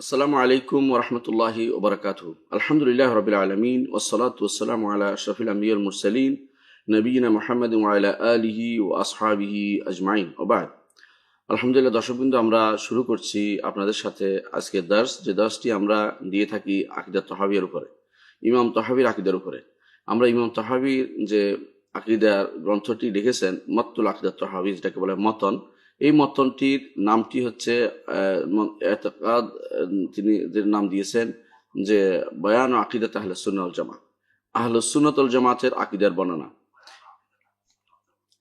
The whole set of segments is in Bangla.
আসসালামু আলাইকুম ওরহমতুল্লাহি ওবরাকাতুহু। আলহামদুলিল্লাহ রাব্বিল আলামিন ওয়াসসালাতু ওয়াসসালামু আলা আশরাফিল আমবিয়া ওয়াল মুরসালিন নবিয়িনা মুহাম্মাদিন ওয়া আলা আলিহি ওয়া আসহাবিহি আজমাইন। ওয়া বা'দ। আলহামদুলিল্লাহ দর্শকবৃন্দ, আমরা শুরু করছি আপনাদের সাথে আজকের দার্স, যে দার্সটি আমরা দিয়ে থাকি আকীদা তাহাবিয়ার উপরে, ইমাম তাহাবির আকীদার উপরে। আমরা ইমাম তাহাবির যে আকীদার গ্রন্থটি লিখেছেন, মত্তুল আকীদা তাহাবি, যেটাকে বলে মতন, এই মতনটির নামটি হচ্ছে এতেকাদ, তিনি যে নাম দিয়েছেন যে বয়ান আকীদাত আহলুস সুন্নাহ ওয়াল জামাত, আহলুস সুন্নাহ ওয়াল জামাতের আকীদার বর্ণনা,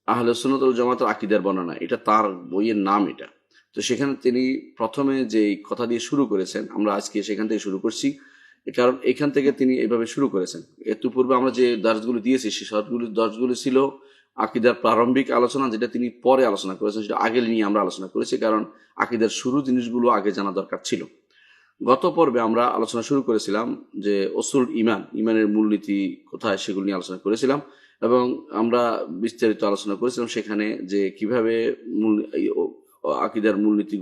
আহলুস সুন্নাহ ওয়াল জামাতের আকীদার বর্ণনা, এটা তার বইয়ের নাম এটা। তো সেখানে তিনি প্রথমে যে কথা দিয়ে শুরু করেছেন, আমরা আজকে সেখান থেকে শুরু করছি, কারণ এখান থেকে তিনি এইভাবে শুরু করেছেন। এর পূর্বে আমরা যে দার্সগুলো দিয়েছি, সেই দার্সগুলো ছিল আকীদার প্রারম্ভিক আলোচনা, যেটা তিনি পরে আলোচনা করেছেন, সেটা আগে নিয়ে আমরা আলোচনা করেছি, কারণ আকীদার শুরু জিনিসগুলো আগে জানা দরকার ছিল। গত পর্বে আমরা আলোচনা শুরু করেছিলাম যে উসুল ইমান, ইমানের মূলনীতি কোথায়, সেগুলো নিয়ে আলোচনা করেছিলাম, এবং আমরা বিস্তারিত আলোচনা করেছিলাম সেখানে যে কিভাবে আকীদার মূলনীতি,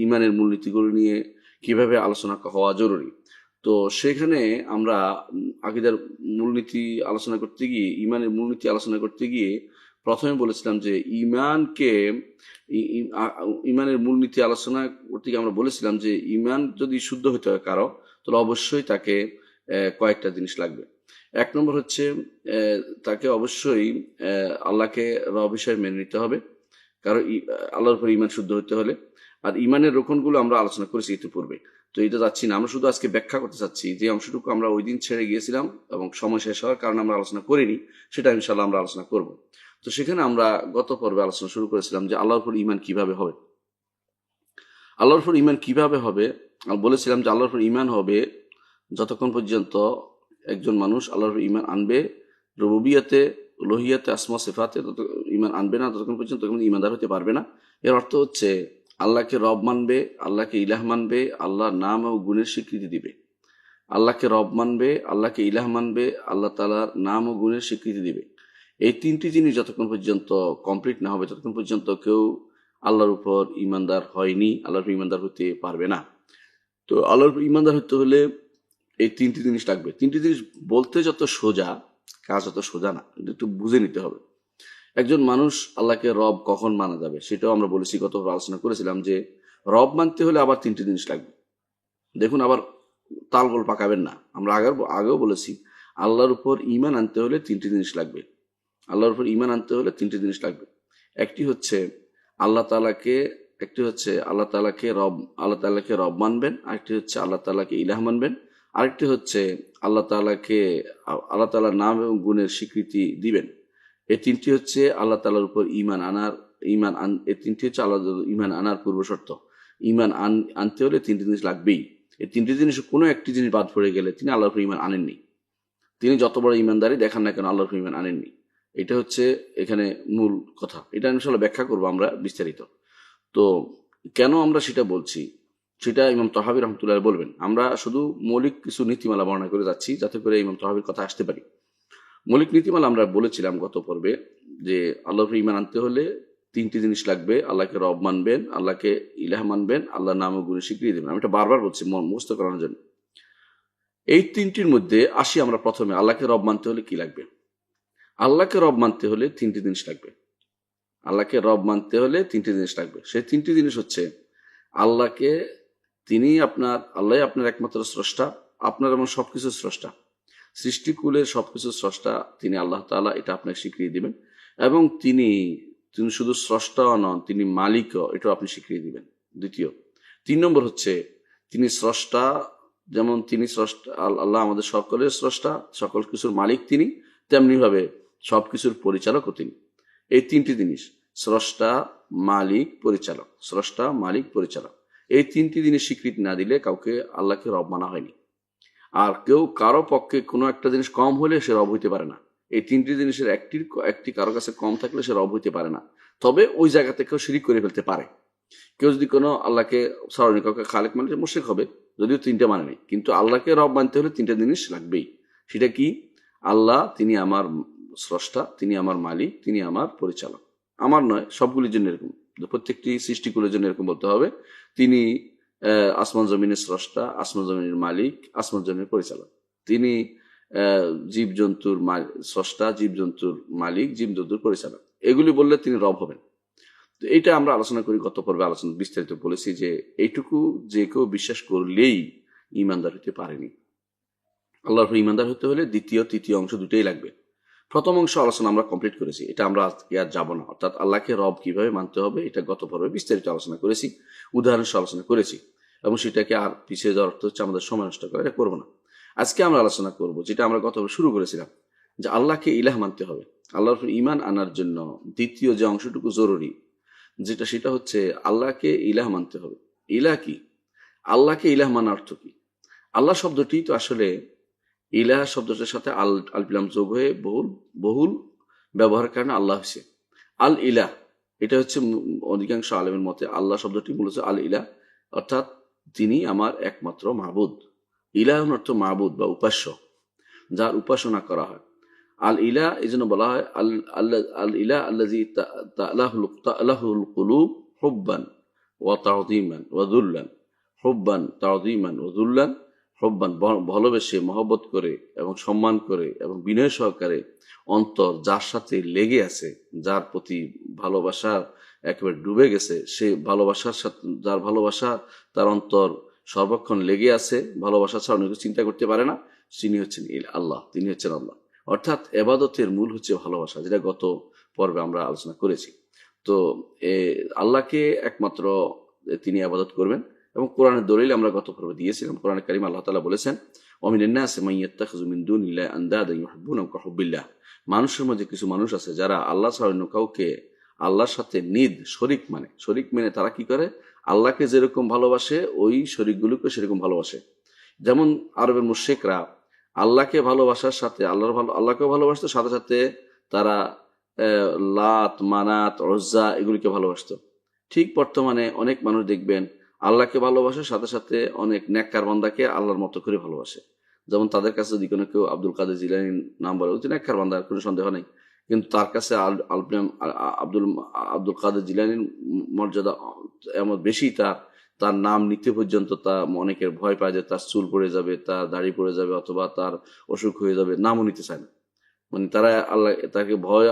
ইমানের মূলনীতিগুলো নিয়ে কিভাবে আলোচনা হওয়া জরুরি। তো সেখানে আমরা আকীদার মূলনীতি আলোচনা করতে গিয়ে, ইমানের মূলনীতি আলোচনা করতে গিয়ে প্রথমে বলেছিলাম যে ইমানের মূলনীতি আলোচনা করতে গিয়ে আমরা বলেছিলাম যে ইমান যদি শুদ্ধ হতে হয় কারো, তাহলে অবশ্যই তাকে কয়েকটা জিনিস লাগবে। এক নম্বর হচ্ছে তাকে অবশ্যই আল্লাহকে রব হিসেবে মেনে নিতে হবে, কারণ আল্লাহর উপর ইমান শুদ্ধ হতে হলে। আর ইমানের রোকনগুলো আমরা আলোচনা করেছি ইতিপূর্বে, তো এটা যাচ্ছি না, আমরা শুধু আজকে ব্যাখ্যা করতে চাচ্ছি যে অংশটুকু আমরা ওই দিন ছেড়ে গিয়েছিলাম এবং সময় শেষ হওয়ার কারণে আমরা আলোচনা করিনি, সেটা ইনশাল্লাহ আমরা আলোচনা করব। তো সেখানে আমরা গত পর্বে আলোচনা শুরু করেছিলাম যে আল্লাহর উপর ইমান কিভাবে হবে। আল্লাহর উপর ইমান কিভাবে হবে বলেছিলাম যে আল্লাহর উপর ইমান হবে যতক্ষণ পর্যন্ত একজন মানুষ আল্লাহর উপর ইমান আনবে, রুবুবিয়াতে, উলুহিয়াতে, আসমা সিফাতে ইমান আনবে না, ততক্ষণ পর্যন্ত ইমানদার হতে পারবে না। এর অর্থ হচ্ছে আল্লাহকে রব মানবে, আল্লাহকে ইলাহ মানবে, আল্লাহর নাম ও গুণের স্বীকৃতি দিবে। আল্লাহকে রব মানবে, আল্লাহকে ইলাহ মানবে, আল্লাহ তাআলার নাম ও গুণের স্বীকৃতি দিবে। এই তিনটি জিনিস যতক্ষণ পর্যন্ত কমপ্লিট না হবে, ততক্ষণ পর্যন্ত কেউ আল্লাহর উপর ইমানদার হয়নি, আল্লাহর উপর ইমানদার হতে পারবে না। তো আল্লাহর উপর ইমানদার হতে হলে এই তিনটি জিনিস লাগবে। তিনটি জিনিস বলতে যত সোজা, কাজ অত সোজা না, একটু বুঝে নিতে হবে। একজন মানুষ আল্লাহকে রব কখন মানা যাবে সেটাও আমরা বলেছি, গত আলোচনা করেছিলাম যে রব মানতে হলে আবার তিনটি জিনিস লাগবে। দেখুন, আবার তালগোল পাকাবেন না, আমরা আগেও বলেছি আল্লাহর উপর ইমান আনতে হলে তিনটি জিনিস লাগবে। আল্লাহর উপর ইমান আনতে হলে তিনটি জিনিস লাগবে। একটি হচ্ছে আল্লাহ তাআলাকে রব মানবেন, আরেকটি হচ্ছে আল্লাহ তাআলাকে ইলাহ মানবেন, আরেকটি হচ্ছে আল্লাহ তাআলার নাম এবং গুণের স্বীকৃতি দিবেন। এই তিনটি হচ্ছে আল্লাহ তাআলার উপর এই তিনটি হচ্ছে আল্লাহ ইমান আনার পূর্ব শর্ত। ইমান আনতে হলে তিনটি জিনিস লাগবেই। এই তিনটি জিনিস কোনো একটি জিনিস বাদ পড়ে গেলে তিনি আল্লাহর উপর ইমান আনেননি। তিনি যত বড় ইমানদারি দেখান না কেন, আল্লাহর উপর ইমান আনেননি। এটা হচ্ছে এখানে মূল কথা। এটা ইনশাআল্লাহ ব্যাখ্যা করবো আমরা বিস্তারিত। তো কেন আমরা সেটা বলছি, সেটা ইমাম তাহাবী রহমতুল্লাহ বলবেন। আমরা শুধু মৌলিক কিছু নীতিমালা বর্ণনা করে যাচ্ছি, যাতে করে ইমাম তাহাবীর কথা আসতে পারি। মৌলিক নীতিমালা আমরা বলেছিলাম গত পর্বে যে আল্লাহর ইমান আনতে হলে তিনটি জিনিস লাগবে। আল্লাহকে রব মানবেন, আল্লাহকে ইলাহ মানবেন, আল্লাহর নাম ও গুণে স্বীকৃতি দেবেন। আমি এটা বারবার বলছি মুখস্থ করানোর জন্য। এই তিনটির মধ্যে আসি আমরা প্রথমে। আল্লাহকে রব মানতে হলে কি লাগবে? আল্লাহকে রব মানতে হলে তিনটি জিনিস লাগবে। আল্লাহকে রব মানতে হলে তিনটি জিনিস লাগবে। সেই তিনটি জিনিস হচ্ছে আল্লাহ আপনার একমাত্র স্রষ্টা, আপনার এবং সবকিছু স্রষ্টা, সৃষ্টিকুলের সবকিছু স্রষ্টা তিনি আল্লাহ তাআলা, এটা আপনাকে স্বীকৃতি দিবেন। এবং তিনি শুধু স্রষ্টাও নন, তিনি মালিকও, এটাও আপনি স্বীকৃতি দিবেন। দ্বিতীয়, 3 নম্বর হচ্ছে তিনি স্রষ্টা, যেমন তিনি স্রষ্টা, আল্লাহ আমাদের সকলের স্রষ্টা, সকল কিছুর মালিক তিনি, তেমনি ভাবে সবকিছুর পরিচালকও তিনি। এই তিনটি জিনিস, স্রষ্টা, মালিক, পরিচালক, স্রষ্টা, মালিক, পরিচালক, এই তিনটি জিনিস স্বীকৃতি না দিলে কাউকে আল্লাহকে রব মানা হয়নি। আর কারো পক্ষে কোনো একটা জিনিস কম হলে সে রব হইতে পারে না। এই তিনটি জিনিসের একটি কারো কাছে কম থাকলে সে রব হইতে পারে না। তবে ওই জায়গা থেকেও শিরিক করে ফেলতে পারে। কেউ যদি কোনো আল্লাহকে সরাসরি কাউকে খালেক মানে মুশরিক হবে, যদিও তিনটে মানে নেই। কিন্তু আল্লাহকে রব মানতে হলে তিনটা জিনিস লাগবেই। সেটা কি? আল্লাহ তিনি আমার স্রষ্টা, তিনি আমার মালিক, তিনি আমার পরিচালক। আমার নয়, সবগুলির জন্য এরকম, প্রত্যেকটি সৃষ্টিকুলের জন্য এরকম বলতে হবে। তিনি আসমান জমিনের স্রষ্টা, আসমান জমিনের মালিক, আসমান জমিনের পরিচালক। তিনি জীবজন্তুর স্রষ্টা, জীবজন্তুর মালিক, জীবজন্তুর পরিচালক। এগুলি বললে তিনি রব হবেন। তো এইটা আমরা আলোচনা করি, গত পর্বে আলোচনা বিস্তারিত বলেছি যে এইটুকু যে কেউ বিশ্বাস করলেই ইমানদার হতে পারেনি। আল্লাহর উপর ইমানদার হতে হলে দ্বিতীয় তৃতীয় অংশ দুটোই লাগবে। প্রথম অংশ আলোচনা আমরা কমপ্লিট করেছি, এটা আমরা আজকে আর যাবো না। অর্থাৎ আল্লাহকে রব কিভাবে মানতে হবে এটা গত পর্বে বিস্তারিত আলোচনা করেছি, উদাহরণ সহ আলোচনা করেছি, এবং সেটাকে আর পিছিয়ে যাওয়ার অর্থ হচ্ছে আমাদের সময় নষ্ট করা, এটা করবো না। আজকে আমরা আলোচনা করব যেটা আমরা গত পর্বে শুরু করেছিলাম, যে আল্লাহকে ইলাহ মানতে হবে। আল্লাহর উপর ইমান আনার জন্য দ্বিতীয় যে অংশটুকু জরুরি, সেটা হচ্ছে আল্লাহকে ইলাহ মানতে হবে। ইলাহ কি? আল্লাহকে ইলাহ মানার অর্থ কি? আল্লাহ শব্দটি তো আসলে ইলাহ শব্দটার সাথে আল বিলাম যোগ হয়ে বহুল ব্যবহারের কারণে আল্লাহ হয়েছে আল ইলাহ। এটা হচ্ছে অধিকাংশ আলেমের মতে আল্লাহ শব্দটি মূলত আল ইলাহ, অর্থাৎ তিনি আমার একমাত্র মাহবুদ। ইলাহ অর্থ মাহবুদ বা উপাস্য, যার উপাসনা করা হয়। আল ইলাহ এই জন্য বলা হয় আল ইলাহ আল্লাযী তা'লাহুল কুলুব হুব্বান ওয়া তা'যীমান ওয়া যুল্লান। হুব্বান তা'যীমান ওয়া যুল্লান। হুব্বান ভালোবেসে, মহব্বত করে এবং সম্মান করে এবং বিনয় সহকারে অন্তর যার সাথে লেগে আছে, যার প্রতি ভালোবাসা একেবারে ডুবে গেছে, সে ভালোবাসার সাথে, যার ভালোবাসা তার অন্তর সর্বক্ষণ লেগে আছে, ভালোবাসা ছাড়া অন্য কিছু চিন্তা করতে পারে না, তিনি হচ্ছেন আল্লাহ, তিনি হচ্ছেন আল্লাহ। অর্থাৎ এবাদতের মূল হচ্ছে ভালোবাসা, যেটা গত পর্বে আমরা আলোচনা করেছি। তো আল্লাহকে একমাত্র তিনি আবাদত করবেন, এবং কোরআনের দলিল আমরা গত পর্বে দিয়েছিলাম। কোরআনে কারীম আল্লাহ তাআলা বলেছেন, ওয়ামিনান নাসি মান ইয়াত্তাখিযু মিন দুনিল্লাহি আনদাদা ইউহিব্বুনাহুম কাহুব্বিল্লাহ। মানুষের মধ্যে কিছু মানুষ আছে যারা আল্লাহ ছাড়া অন্য কাউকে আল্লাহর সাথে শরীক মেনে তারা কি করে? আল্লাহকে যেরকম ভালোবাসে ওই শরীকগুলোকে সেরকম ভালোবাসে। যেমন আরবের মুশরিকরা আল্লাহকে ভালোবাসার সাথে আল্লাহকেও ভালোবাসতো, সাথে সাথে তারা লাত, মানাত, উজ্জা এগুলিকে ভালোবাসতো। ঠিক বর্তমানে অনেক মানুষ দেখবেন আল্লাহকে ভালোবাসে, সাথে সাথে অনেক নেককার বান্দাকে আল্লাহর মতো করে ভালোবাসে। যেমন তাদের কাছে যদি কোনো কেউ আব্দুল কাদের জিলানীর নাম বলে, ওই নেককার বান্দার কোনো সন্দেহ নেই, কিন্তু তার কাছে আব্দুল কাদের জিলানীর মর্যাদা এমন বেশি, তার নাম নিতে পর্যন্ত তা অনেকের ভয় পায় যে তার চুল পড়ে যাবে, তার দাড়ি পড়ে যাবে, অথবা তার অসুখ হয়ে যাবে, নামও নিতে চায় না। মানে তারা তাকে ভয়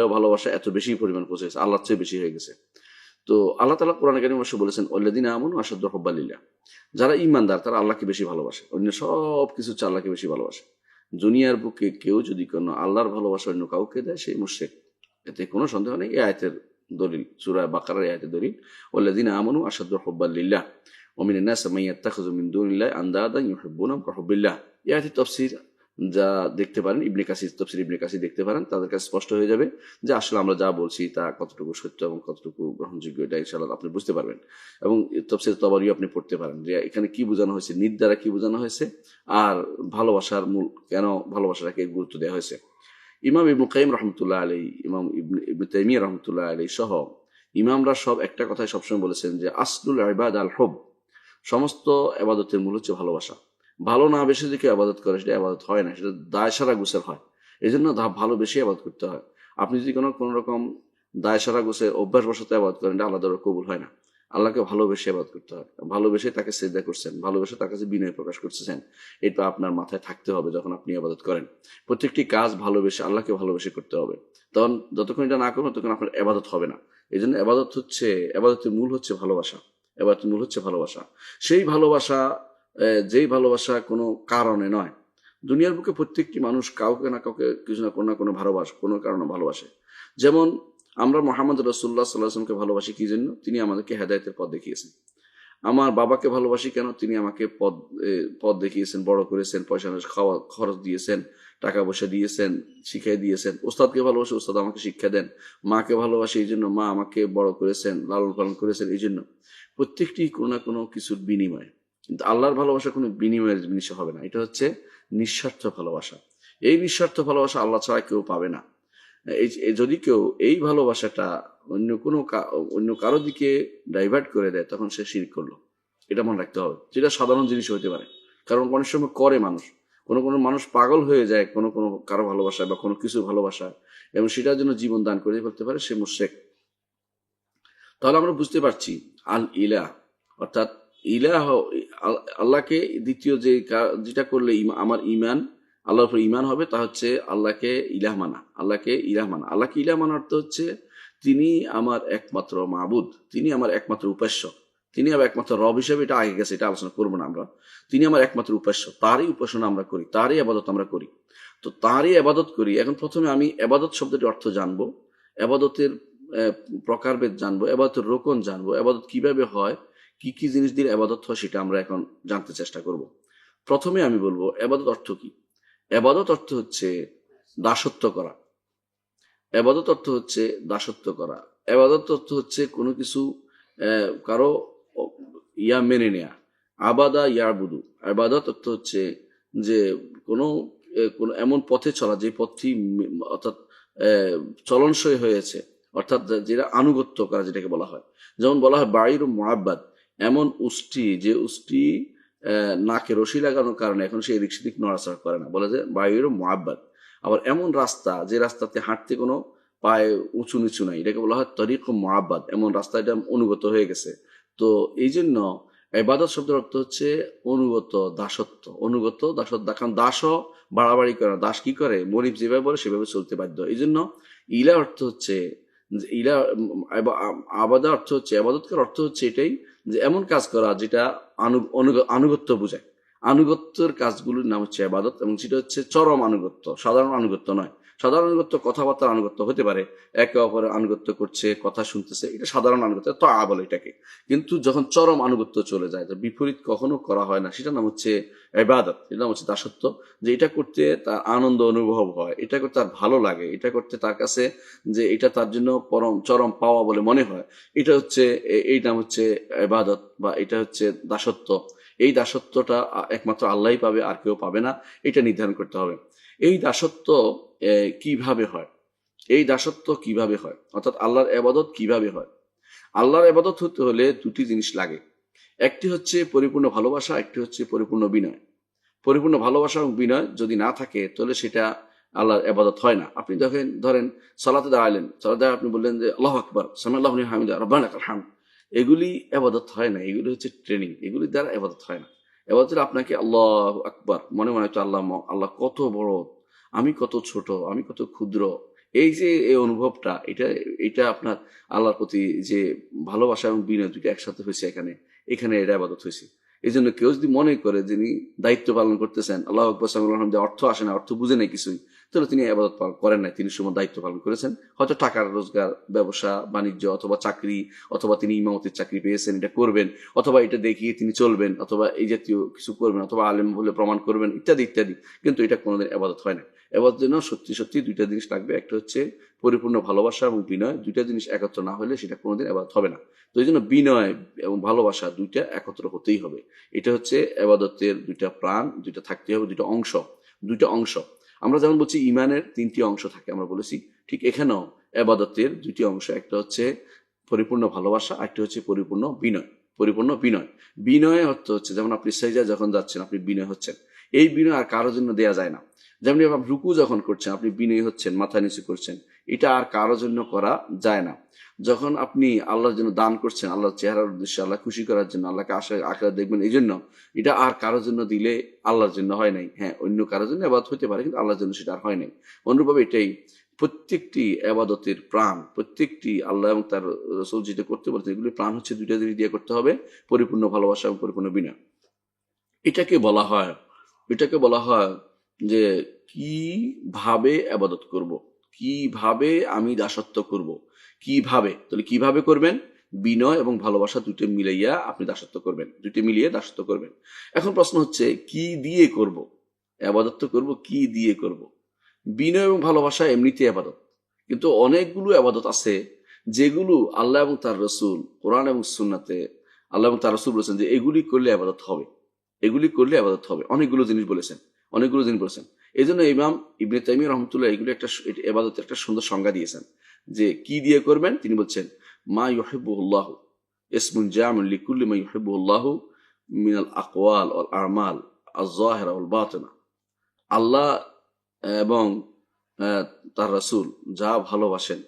ও ভালোবাসা এত বেশি পরিমাণ পৌঁছেছে, আল্লাহর চেয়ে বেশি হয়ে গেছে। তো আল্লাহ তাআলা কোরআনে কারীমে অবশ্য বলেছেন, ওয়াল্লাযীনা আমানু আশাদ্দু হুব্বান লিল্লাহ। যারা ঈমানদার তারা আল্লাহকে বেশি ভালোবাসে, অন্য সব কিছু চেয়ে আল্লাহকে বেশি ভালোবাসে। দুনিয়ার বুকে কেউ যদি কোনো আল্লাহর ভালোবাসা অন্য কাউকে দেয়, সেই মুশরিক, এতে কোনো সন্দেহ নেই। এই আয়াতের দলিল সূরা বাকারার আয়াতের দলিল, ওয়াল্লাযীনা আমানু আশাদ্দু হুব্বান লিল্লাহ ওয়া মিনান নাসি মান ইয়াত্তাখিযু মিন দুনিল্লাহি আনদাদা ইউহিব্বুনাহুম কাহুব্বিল্লাহ। এই আয়াতের তাফসীর যা দেখতে পারেন, তাফসীর ইবনে কাসির দেখতে পারেন, তাদের কাছে স্পষ্ট হয়ে যাবে যে আসলে আমরা যা বলছি তা কতটুকু সত্য এবং কতটুকু গ্রহণযোগ্য, এটা ইনশাআল্লাহ আপনি বুঝতে পারবেন। এবং তাফসীর তাবারী আপনি পড়তে পারেন যে এখানে কি বোঝানো হয়েছে, নিদ দ্বারা কি বোঝানো হয়েছে, আর ভালোবাসার মূল কেন ভালোবাসাটাকে গুরুত্ব দেওয়া হয়েছে। ইমাম ইবনে কাইয়িম রাহমাতুল্লাহ আলাইহি, ইমাম ইবনে তাইমিয়া রাহমাতুল্লাহ আলাইহি সহ ইমামরা সব একটা কথাই সবসময় বলেছেন যে আসলুল ইবাদ আল হুব। সমস্ত ইবাদতের মূল হচ্ছে ভালোবাসা। ভালো না বেশি যে কেউ আবাদত করে সেটা আবাদত হয় না, সেটা দায় সারা গোছের হয়। এই জন্য ভালোবেসে আবাদত করতে হয়। আপনি যদি কোনো রকম দায় সারা গোছের অভ্যাস বশতে আবাদত করেন, এটা আল্লাহ দ্বারা কবুল হয় না। আল্লাহকে ভালোবেসে আবাদত করতে হয়, ভালোবেসে তাকে সিজদা করছেন, ভালোবেসে তার কাছে বিনয় প্রকাশ করতেছেন, এটা আপনার মাথায় থাকতে হবে যখন আপনি আবাদত করেন। প্রত্যেকটি কাজ ভালোবেসে, আল্লাহকে ভালোবেসে করতে হবে। তখন যতক্ষণ এটা না করবেন ততক্ষণ আপনার আবাদত হবে না। এই জন্য আবাদতের মূল হচ্ছে ভালোবাসা। আবাদতের মূল হচ্ছে ভালোবাসা। সেই ভালোবাসা, যেই ভালোবাসা কোনো কারণে নয়। দুনিয়ার বুকে প্রত্যেকটি মানুষ কাউকে না কাউকে কিছু না কোনো কোনো কারণে ভালোবাসে। যেমন আমরা মুহাম্মদ রাসূলুল্লাহ সাল্লাল্লাহু আলাইহি ওয়াসাল্লামকে ভালোবাসি কি জন্য? তিনি আমাদেরকে হেদায়েতের পথ দেখিয়েছেন। আমার বাবাকে ভালোবাসি কেন? তিনি আমাকে পথ দেখিয়েছেন, বড় করেছেন, পয়সা খরচ দিয়েছেন, টাকা পয়সা দিয়েছেন, শিখিয়ে দিয়েছেন। উস্তাদকে ভালোবাসি, উস্তাদ আমাকে শিক্ষা দেন। মাকে ভালোবাসি এই জন্য, মা আমাকে বড় করেছেন, লালন পালন করেছেন এই জন্য। প্রত্যেকটি কোনো না কোনো কিছুর বিনিময়। কিন্তু আল্লাহর ভালোবাসা কোনো বিনিময়ের জিনিস হবে না, এটা হচ্ছে নিঃস্বার্থ ভালোবাসা। এই নিঃস্বার্থ ভালোবাসা আল্লাহ ছাড়া কেউ পাবে না। যদি কেউ এই ভালোবাসাটা অন্য কারো দিকে ডাইভার্ট করে দেয়, তখন সে শিরক করলো। এটা মনে রাখতে হবে। যেটা সাধারণ জিনিস হতে পারে, কারণ অনেক সময় করে মানুষ, কোনো মানুষ পাগল হয়ে যায় কোনো কারো ভালোবাসা বা কোনো কিছু ভালোবাসা, এবং সেটার জন্য জীবন দান করে ফেলতে পারে, সে মুশরিক। তাহলে আমরা বুঝতে পারছি আল ইলাহ অর্থাৎ ইলাহ আল্লাহকে দ্বিতীয় যেটা করলে আমার ইমান আল্লাহর উপর ইমান হবে তা হচ্ছে আল্লাহকে ইলাহ মানা। আল্লাহকে ইলাহ মানা, আল্লাহকে ইলাহ মানার অর্থ হচ্ছে তিনি আমার একমাত্র মাবুদ, তিনি আমার একমাত্র উপাস্য, তিনি আমার একমাত্র রব হিসেবে, এটা আগে গেছে, এটা আলোচনা করবো না আমরা। তিনি আমার একমাত্র উপাস্য, তারই উপাসনা আমরা করি, তারই আবাদত আমরা করি। তো তারই আবাদত করি। এখন প্রথমে আমি আবাদত শব্দটির অর্থ জানবো, আবাদতের প্রকারভেদ জানবো, আবাদতের রোকন জানবো, আবাদত কিভাবে হয়, কি কি জিনিস দিয়ে আবাদত হয় সেটা আমরা এখন জানতে চেষ্টা করব। প্রথমে আমি বলবো আবাদত অর্থ কি। আবাদত অর্থ হচ্ছে দাসত্ব করা। আবাদত অর্থ হচ্ছে দাসত্ব করা। আবাদত অর্থ হচ্ছে কোনো কিছু কারো ইয়া মেনে নেয়া। আবাদা ইয়াবুদু। আবাদত অর্থ হচ্ছে যে কোনো কোনো এমন পথে চলা যে পথটি অর্থাৎ চলনসই হয়েছে, অর্থাৎ যেটা আনুগত্য করা যেটাকে বলা হয়। যেমন বলা হয় বায়ুর মুআব্বাদ, এমন উষ্টি যে উষ্টি নাকে রশি লাগানোর কারণে এখন সেই রিক্সা দিক নড়াচড়া করে না, বলা যায় বায়ুর মুআব্বাদ। আবার এমন রাস্তা যে রাস্তাতে হাঁটতে কোনো পায়ে উঁচু নিচু নাই, এটাকে বলা হয় তরিক মুআব্বাদ, এমন রাস্তা এটা অনুগত হয়ে গেছে। তো এই জন্য ইবাদত শব্দের অর্থ হচ্ছে অনুগত, দাসত্ব, অনুগত দাসত্ব। কারণ দাসও বাড়াবাড়ি করে না, দাস কি করে মনিব যেভাবে বলে সেভাবে চলতে বাধ্য। এই জন্য ইলা অর্থ হচ্ছে ইলা, আবাদা অর্থ হচ্ছে, আবাদতকার অর্থ হচ্ছে এটাই যে এমন কাজ করা যেটা আনুগত্য বোঝায়। আনুগত্যের কাজগুলোর নাম হচ্ছে আবাদত, এবং সেটা হচ্ছে চরম আনুগত্য, সাধারণ আনুগত্য নয়। সাধারণ আনুগত্য কথাবার্তার আনুগত্য হতে পারে, একে অপরের আনুগত্য করছে, কথা শুনতেছে, এটা সাধারণ আনুগত্য, তো বলে এটাকে। কিন্তু যখন চরম আনুগত্য চলে যায়, তো বিপরীত কখনো করা হয় না, সেটা নাম হচ্ছে ইবাদত, এটা নাম হচ্ছে দাসত্ব। যে এটা করতে তার আনন্দ অনুভব হয়, এটা করতে তার ভালো লাগে, এটা করতে তার কাছে যে এটা তার জন্য পরম চরম পাওয়া বলে মনে হয়, এটা হচ্ছে এই নাম হচ্ছে ইবাদত, বা এটা হচ্ছে দাসত্ব। এই দাসত্বটা একমাত্র আল্লাহই পাবে, আর কেউ পাবে না, এটা নির্ধারণ করতে হবে। এই দাসত্ব কিভাবে হয়, এই দাসত্ব কিভাবে হয়, অর্থাৎ আল্লাহর ইবাদত কিভাবে হয়। আল্লাহর ইবাদত হতে হলে দুটি জিনিস লাগে, একটি হচ্ছে পরিপূর্ণ ভালোবাসা, একটি হচ্ছে পরিপূর্ণ বিনয়। পরিপূর্ণ ভালোবাসা এবং বিনয় যদি না থাকে তাহলে সেটা আল্লাহর ইবাদত হয় না। আপনি ধরেন সালাতে দাঁড়ালেন, সালাতে আপনি বললেন যে আল্লাহু আকবার, সামিআল্লাহু লিমান হামিদা, রব্বানা লাকাল হামদ, এগুলি ইবাদত হয় না, এগুলি হচ্ছে ট্রেনিং, এগুলির দ্বারা ইবাদত হয় না। ইবাদত আপনাকে আল্লাহু আকবার মনে মনে হচ্ছে আল্লাহ আল্লাহ কত বড়, আমি কত ছোট, আমি কত ক্ষুদ্র, এই যে এই অনুভবটা, এটা এটা আপনার আল্লাহর প্রতি যে ভালোবাসা এবং বিনয় দুটো একসাথে হয়েছে, এখানে এখানে এটা ইবাদত হয়েছে। এই জন্য কেউ যদি মনে করে যিনি দায়িত্ব পালন করতেছেন, আল্লাহ আকবর সামিআল্লাহু অর্থ আসে না, অর্থ বুঝে নেই কিছুই, তাহলে তিনি ইবাদত করেন নাই, তিনি সময় দায়িত্ব পালন করেছেন। হয়তো টাকার রোজগার, ব্যবসা বাণিজ্য, অথবা চাকরি, অথবা তিনি ইমামতির চাকরি পেয়েছেন, এটা করবেন, অথবা এটা দেখিয়ে তিনি চলবেন, অথবা এই জাতীয় কিছু করবেন, অথবা আলেম বলে প্রমাণ করবেন, ইত্যাদি ইত্যাদি। কিন্তু এটা কোনোদিন ইবাদত হয় না। ইবাদতের জন্য সত্যি সত্যি দুইটা জিনিস লাগবে, একটা হচ্ছে পরিপূর্ণ ভালোবাসা এবং বিনয়। দুইটা জিনিস একত্র না হলে সেটা কোনোদিন ইবাদত হবে না। তো এই জন্য বিনয় এবং ভালোবাসা দুইটা একত্র হতেই হবে। এটা হচ্ছে ইবাদতের দুইটা প্রাণ, দুইটা থাকতে হবে, দুইটা অংশ, দুইটা অংশ। আমরা যেমন বলছি ইমানের তিনটি অংশ থাকে, আমরা বলেছি ঠিক এখানেও ইবাদতের দুইটি অংশ, একটা হচ্ছে পরিপূর্ণ ভালোবাসা, একটা হচ্ছে পরিপূর্ণ বিনয়। পরিপূর্ণ বিনয়, বিনয় অর্থ হচ্ছে যেমন আপনি সেজদা যখন যাচ্ছেন আপনি বিনয় হচ্ছেন, এই বিনয় আর কারোর জন্য দেয়া যায় না। যেমন আপনি রুকু যখন করছেন আপনি বিনয়ী হচ্ছেন, মাথা নিচু করছেন, এটা আর কারোর জন্য করা যায় না। যখন আপনি আল্লাহর জন্য দান করছেন, আল্লাহর চেহারার উদ্দেশ্যে, আল্লাহ খুশি করার জন্য, আল্লাহকে আখেরাত দেখবেন এই জন্য, এটা আর কারোর জন্য দিলে আল্লাহর জন্য হয় নাই। হ্যাঁ, অন্য কারোর জন্য ইবাদত হতে পারে, কিন্তু আল্লাহর জন্য সেটা আর হয় নাই। অনুরূপভাবে এটাই প্রত্যেকটি ইবাদতের প্রাণ, প্রত্যেকটি আল্লাহ এবং তার রাসূল যেটা করতে বলতে, এগুলি প্রাণ হচ্ছে দুইটা জিনিস দিয়ে করতে হবে, পরিপূর্ণ ভালোবাসা এবং পরিপূর্ণ বিনয়। এটাকে বলা হয়, এটাকে বলা হয় যে কিভাবে ইবাদত করব, কিভাবে আমি দাসত্ব করব, কিভাবে, তাহলে কিভাবে করবেন, বিনয় এবং ভালোবাসা দুটো মিলাইয়া আপনি দাসত্ব করবেন, দুটো মিলিয়ে দাসত্ব করবেন। এখন প্রশ্ন হচ্ছে কি দিয়ে করব, ইবাদত করব কি দিয়ে করব। বিনয় এবং ভালোবাসা এমনিতে ইবাদত, কিন্তু অনেকগুলো ইবাদত আছে যেগুলো আল্লাহ এবং তার রাসূল কোরআন এবং সুন্নাতে আল্লাহ এবং তার রাসূল বলেছেন যে এগুলি করলে ইবাদত হবে, এগুলি করলে ইবাদত হবে। অনেকগুলো জিনিস বলেছেন, অনেকগুলো জিনিস বলেছেন। এই জন্য ইমাম ইবনে তাইমিয়া রাহমাতুল্লাহ এগুলো একটা ইবাদতের একটা সুন্দর সংজ্ঞা দিয়েছেন যে কি দিয়ে করবেন। তিনি বলছেন মা ইউহিব্বুহুল্লাহ ইসমুন জামিউন লিকুল্লি মা ইউহিব্বুহুল্লাহ মিনাল আকওয়াল ওয়াল আমাল আয-যাহিরা ওয়াল বাতিনা। আল্লাহ এবং তার রাসূল যা ভালোবাসেন,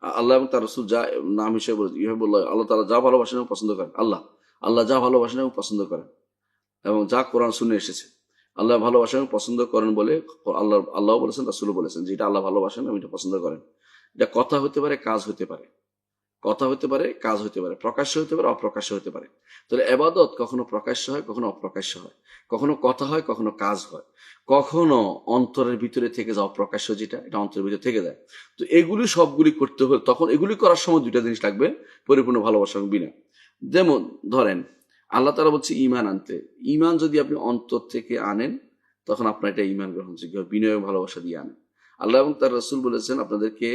আল্লাহ এবং তার রাসূল যা নাম হিসেবে ইউহিব্বুল্লাহ, আল্লাহ তাআলা যা ভালোবাসেন এবং পছন্দ করেন, আল্লাহ আল্লাহ যা ভালোবাসেন এবং পছন্দ করেন এবং যা কোরআন শুনে এসেছে, আল্লাহ ভালোবাসেন এবং পছন্দ করেন বলে আল্লাহ বলেছেন, রাসূলও বলেছেন যে এটা আল্লাহ ভালোবাসেন এবং এটা পছন্দ করেন। এটা কথা হতে পারে, কাজ হতে পারে, কথা হতে পারে, কাজ হতে পারে, প্রকাশ্য হতে পারে, অপ্রকাশ্য হতে পারে। তাহলে ইবাদত কখনো প্রকাশ্য হয়, কখনো অপ্রকাশ্য হয়, কখনো কথা হয়, কখনো কাজ হয়, কখনো অন্তরের ভিতরে থেকে যায় অপ্রকাশ্য, যেটা এটা অন্তরের ভিতরে থেকে যায়। তো এগুলি সবগুলি করতে হলে তখন এগুলি করার সময় দুইটা জিনিস লাগবে, পরিপূর্ণ ভালোবাসা এবং বিনয়। যেমন ধরেন আল্লাহ তাআলা বলছে ইমান আনতে। ইমান যদি আপনি অন্তর থেকে আনেন তখন আপনার এটা ইমান গ্রহণযোগ্য, বিনয় এবং ভালোবাসা দিয়ে আনেন। আল্লাহ এবং তার রাসূল বলেছেন আপনাদেরকে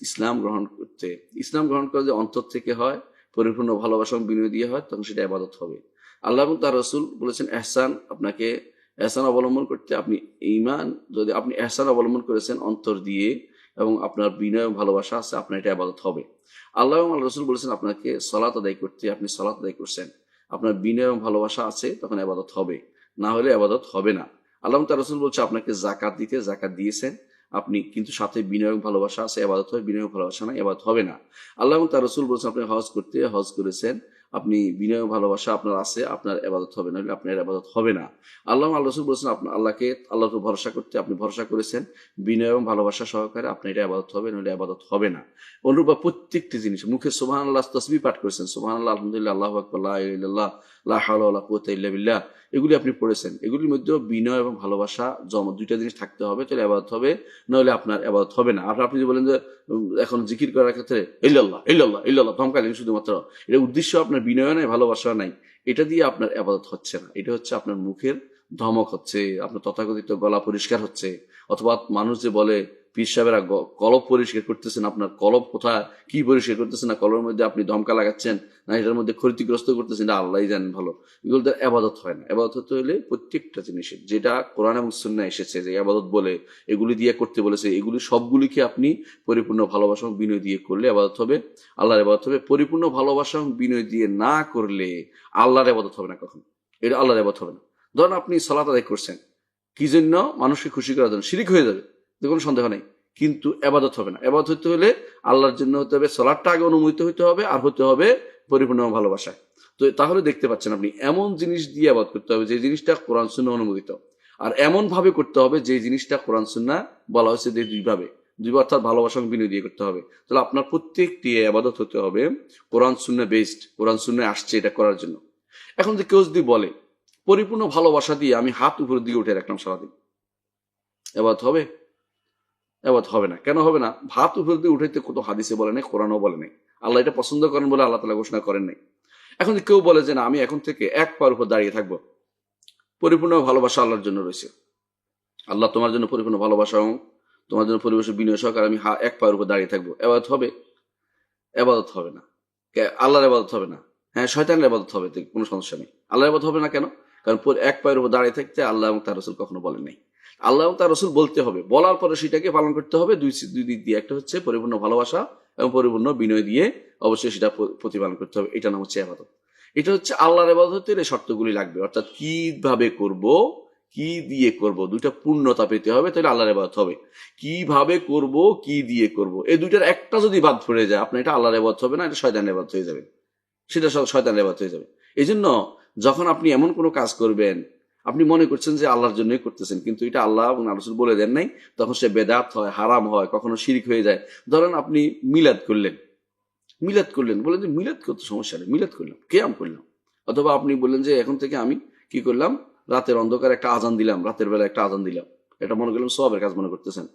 ইসলাম গ্রহণ করতে। ইসলাম গ্রহণ করা যে অন্তর থেকে হয়, পরিপূর্ণ ভালোবাসা এবং বিনয় দিয়ে হয়, তখন সেটা ইবাদত হবে। আল্লাহ এবং তার রাসূল বলেছেন এহসান, আপনাকে এহসান অবলম্বন করতে। আপনি ঈমান যদি আপনি এহসান অবলম্বন করেছেন অন্তর দিয়ে এবং আপনার বিনয় এবং ভালোবাসা আছে, আপনার এটা ইবাদত হবে। আল্লাহ এবং আল্লাহ রাসূল বলেছেন আপনাকে সালাত আদায় করতে, আপনি সালাত আদায় করছেন, আপনার বিনয় এবং ভালোবাসা আছে, তখন ইবাদত হবে, না হলে ইবাদত হবে না। আল্লাহ এবং তার রাসূল বলছে আপনাকে যাকাত দিতে, যাকাত দিয়েছেন আপনি, কিন্তু সাথে বিনয় এবং ভালোবাসা আছে, ইবাদত হবে, বিনয় এবং ভালোবাসা না, ইবাদত হবে না। আল্লাহ এবং তার রাসূল বলছেন আপনি হজ করতে, হজ করেছেন, আপনি বিনয় এবং ভালোবাসা আপনার আছে, আপনার ইবাদত হবে না, আপনার ইবাদত হবে না। আল্লাহ এবং আল্লাহ রাসূল বলছেন আপনার আল্লাহর উপর ভরসা করতে, আপনি ভরসা করেছেন বিনয় এবং ভালোবাসা সহকারে, আপনার এটা ইবাদত হবে, নইলে ইবাদত হবে না। অনুরূপ প্রত্যেকটি জিনিস মুখে সুবহানাল্লাহ তাসবিহ পাঠ করেছেন, সুবহানাল্লাহ, আলহামদুলিল্লাহ, আল্লাহু আকবার, লা ইলাহা ইল্লাল্লাহ, লা হাওলা ওয়ালা কুওয়াতা ইল্লা বিল্লাহ, এগুলি আপনি পড়েছেন, এগুলির মধ্যেও বিনয় এবং ভালোবাসা দুইটা জিনিস থাকতে হবে, তাহলে ইবাদত হবে, নইলে আপনার ইবাদত হবে না। আর আপনি যদি বলেন যে এখন জিকির করার ক্ষেত্রে ইল্লাল্লাহ ইল্লাল্লাহ ইল্লাল্লাহ ধমকালেন শুধুমাত্র, এটা উদ্দেশ্য আপনার বিনয় নাই, ভালোবাসা নাই, এটা দিয়ে আপনার ইবাদত হচ্ছে না। এটা হচ্ছে আপনার মুখের ধমক হচ্ছে, আপনার তথাকথিত গলা পরিষ্কার হচ্ছে। অথবা মানুষ যে বলে পীর সাহেবেরা কলব পরিষ্কার করতেছেন, আপনার কলব কোথায় কি পরিষ্কার করতেছেন, না কলমের মধ্যে আপনি ধমকা লাগাচ্ছেন, না এটার মধ্যে ক্ষতিগ্রস্ত করতেছেন, এটা আল্লাহই জানেন ভালো। এগুলো তো ইবাদত হয় না। ইবাদত হতে হলে প্রত্যেকটা জিনিসের যেটা কোরআন এবং সুন্নাহ এসেছে যে ইবাদত বলে, এগুলি দিয়ে করতে বলেছে, এগুলি সবগুলিকে আপনি পরিপূর্ণ ভালোবাসা এবং বিনয় দিয়ে করলে ইবাদত হবে, আল্লাহর ইবাদত হবে। পরিপূর্ণ ভালোবাসা এবং বিনয় দিয়ে না করলে আল্লাহর ইবাদত হবে না, কখন এটা আল্লাহর ইবাদত হবে না। ধরেন আপনি সালাত আদায় করছেন কি জন্য, মানুষকে খুশি করার জন্য, শিরিক হয়ে যাবে, কোনো সন্দেহ নেই, কিন্তু ইবাদত হবে না। ইবাদত হতে হলে আল্লাহর জন্য হতে হবে, সালাতটা আগে অনুমোদিত হতে হবে, আর হতে হবে পরিপূর্ণ ভালোবাসায়। তো তাহলে দেখতে পাচ্ছেন আপনি এমন জিনিস দিয়ে ইবাদত করতে হবে যে জিনিসটা কোরআন সুন্নাহ অনুমোদিত, আর এমন ভাবে করতে হবে যে জিনিসটা কোরআন সুন্নাহ বলা হয়েছে যে দুইভাবে, অর্থাৎ ভালোবাসা এবং বিনয় দিয়ে করতে হবে। তাহলে আপনার প্রত্যেকটি ইবাদত হতে হবে কোরআন সুন্নাহ বেসড, কোরআন সুন্নাহ আসছে এটা করার জন্য। এখন যে কেউ যদি বলে পরিপূর্ণ ভালোবাসা দিয়ে আমি হাত উপরের দিকে উঠে রাখলাম সারাদিন, ইবাদত হবে? ইবাদত হবে না। কেন হবে না? হাত উপরের দিকে উঠাইতে কত হাদিসে বলে নাই, কোরআনও বলে নাই, আল্লাহ এটা পছন্দ করেন বলে আল্লাহ তাআলা ঘোষণা করেন নাই। এখন যদি কেউ বলে যে না আমি এখন থেকে এক পায়ের উপর দাঁড়িয়ে থাকবো, পরিপূর্ণ ভালোবাসা আল্লাহর জন্য রয়েছে, আল্লাহ তোমার জন্য পরিপূর্ণ ভালোবাসা এবং তোমার জন্য পরিবেশ বিনয় সহকারে আমি এক পায়ের উপর দাঁড়িয়ে থাকবো, ইবাদত হবে? ইবাদত হবে না। আল্লাহর ইবাদত হবে না। হ্যাঁ, শয়তানের ইবাদত হবে, কোনো সমস্যা নেই। আল্লাহর ইবাদত হবে না কেন? কারণ এক পায়ের উপর দাঁড়িয়ে থাকতে আল্লাহ এবং তার রাসূল কখনো বলেন নাই। আল্লাহ এবং তার রাসূল বলতে হবে, বলার পরে সেটাকে পালন করতে হবে দুই দিক দিয়ে। একটা হচ্ছে পরিপূর্ণ ভালোবাসা এবং পরিপূর্ণ বিনয় দিয়ে অবশ্যই সেটা প্রতিপালন করতে হবে। এটা নাম হচ্ছে ইবাদত। এটা হচ্ছে আল্লাহর ইবাদত হতে হলে শর্তগুলি লাগবে, অর্থাৎ কিভাবে করব, কি দিয়ে করব, দুইটা পূর্ণতা পেতে হবে, তাহলে আল্লাহর ইবাদত হবে। কিভাবে করব, কি দিয়ে করব, এই দুইটার একটা যদি বাদ পড়ে যায় আপনার এটা আল্লাহর ইবাদত হবে না, এটা শয়তানের ইবাদত হয়ে যাবে, সেটা শয়তানের ইবাদত হয়ে যাবে। এই জন্য যখন আপনি এমন কোনো কাজ করবেন আপনি মনে করছেন যে আল্লাহর জন্যই করতেছেন, কিন্তু এটা আল্লাহ এবং রাসূল বলে দেন নাই, তখন সে বেদাত হয়, হারাম হয়, কখনো শিরক হয়ে যায়। ধরেন আপনি মিলাদ করলেন, বলেন যে মিলাদ করতে সমস্যা নেই, মিলাদ করলাম, কিয়াম করলাম। অথবা আপনি বললেন যে এখন থেকে আমি কি করলাম, রাতের অন্ধকারে একটা আজান দিলাম, রাতের বেলা একটা আজান দিলাম, এটা মনে করলাম সওয়াবের কাজ মনে করতেছেন।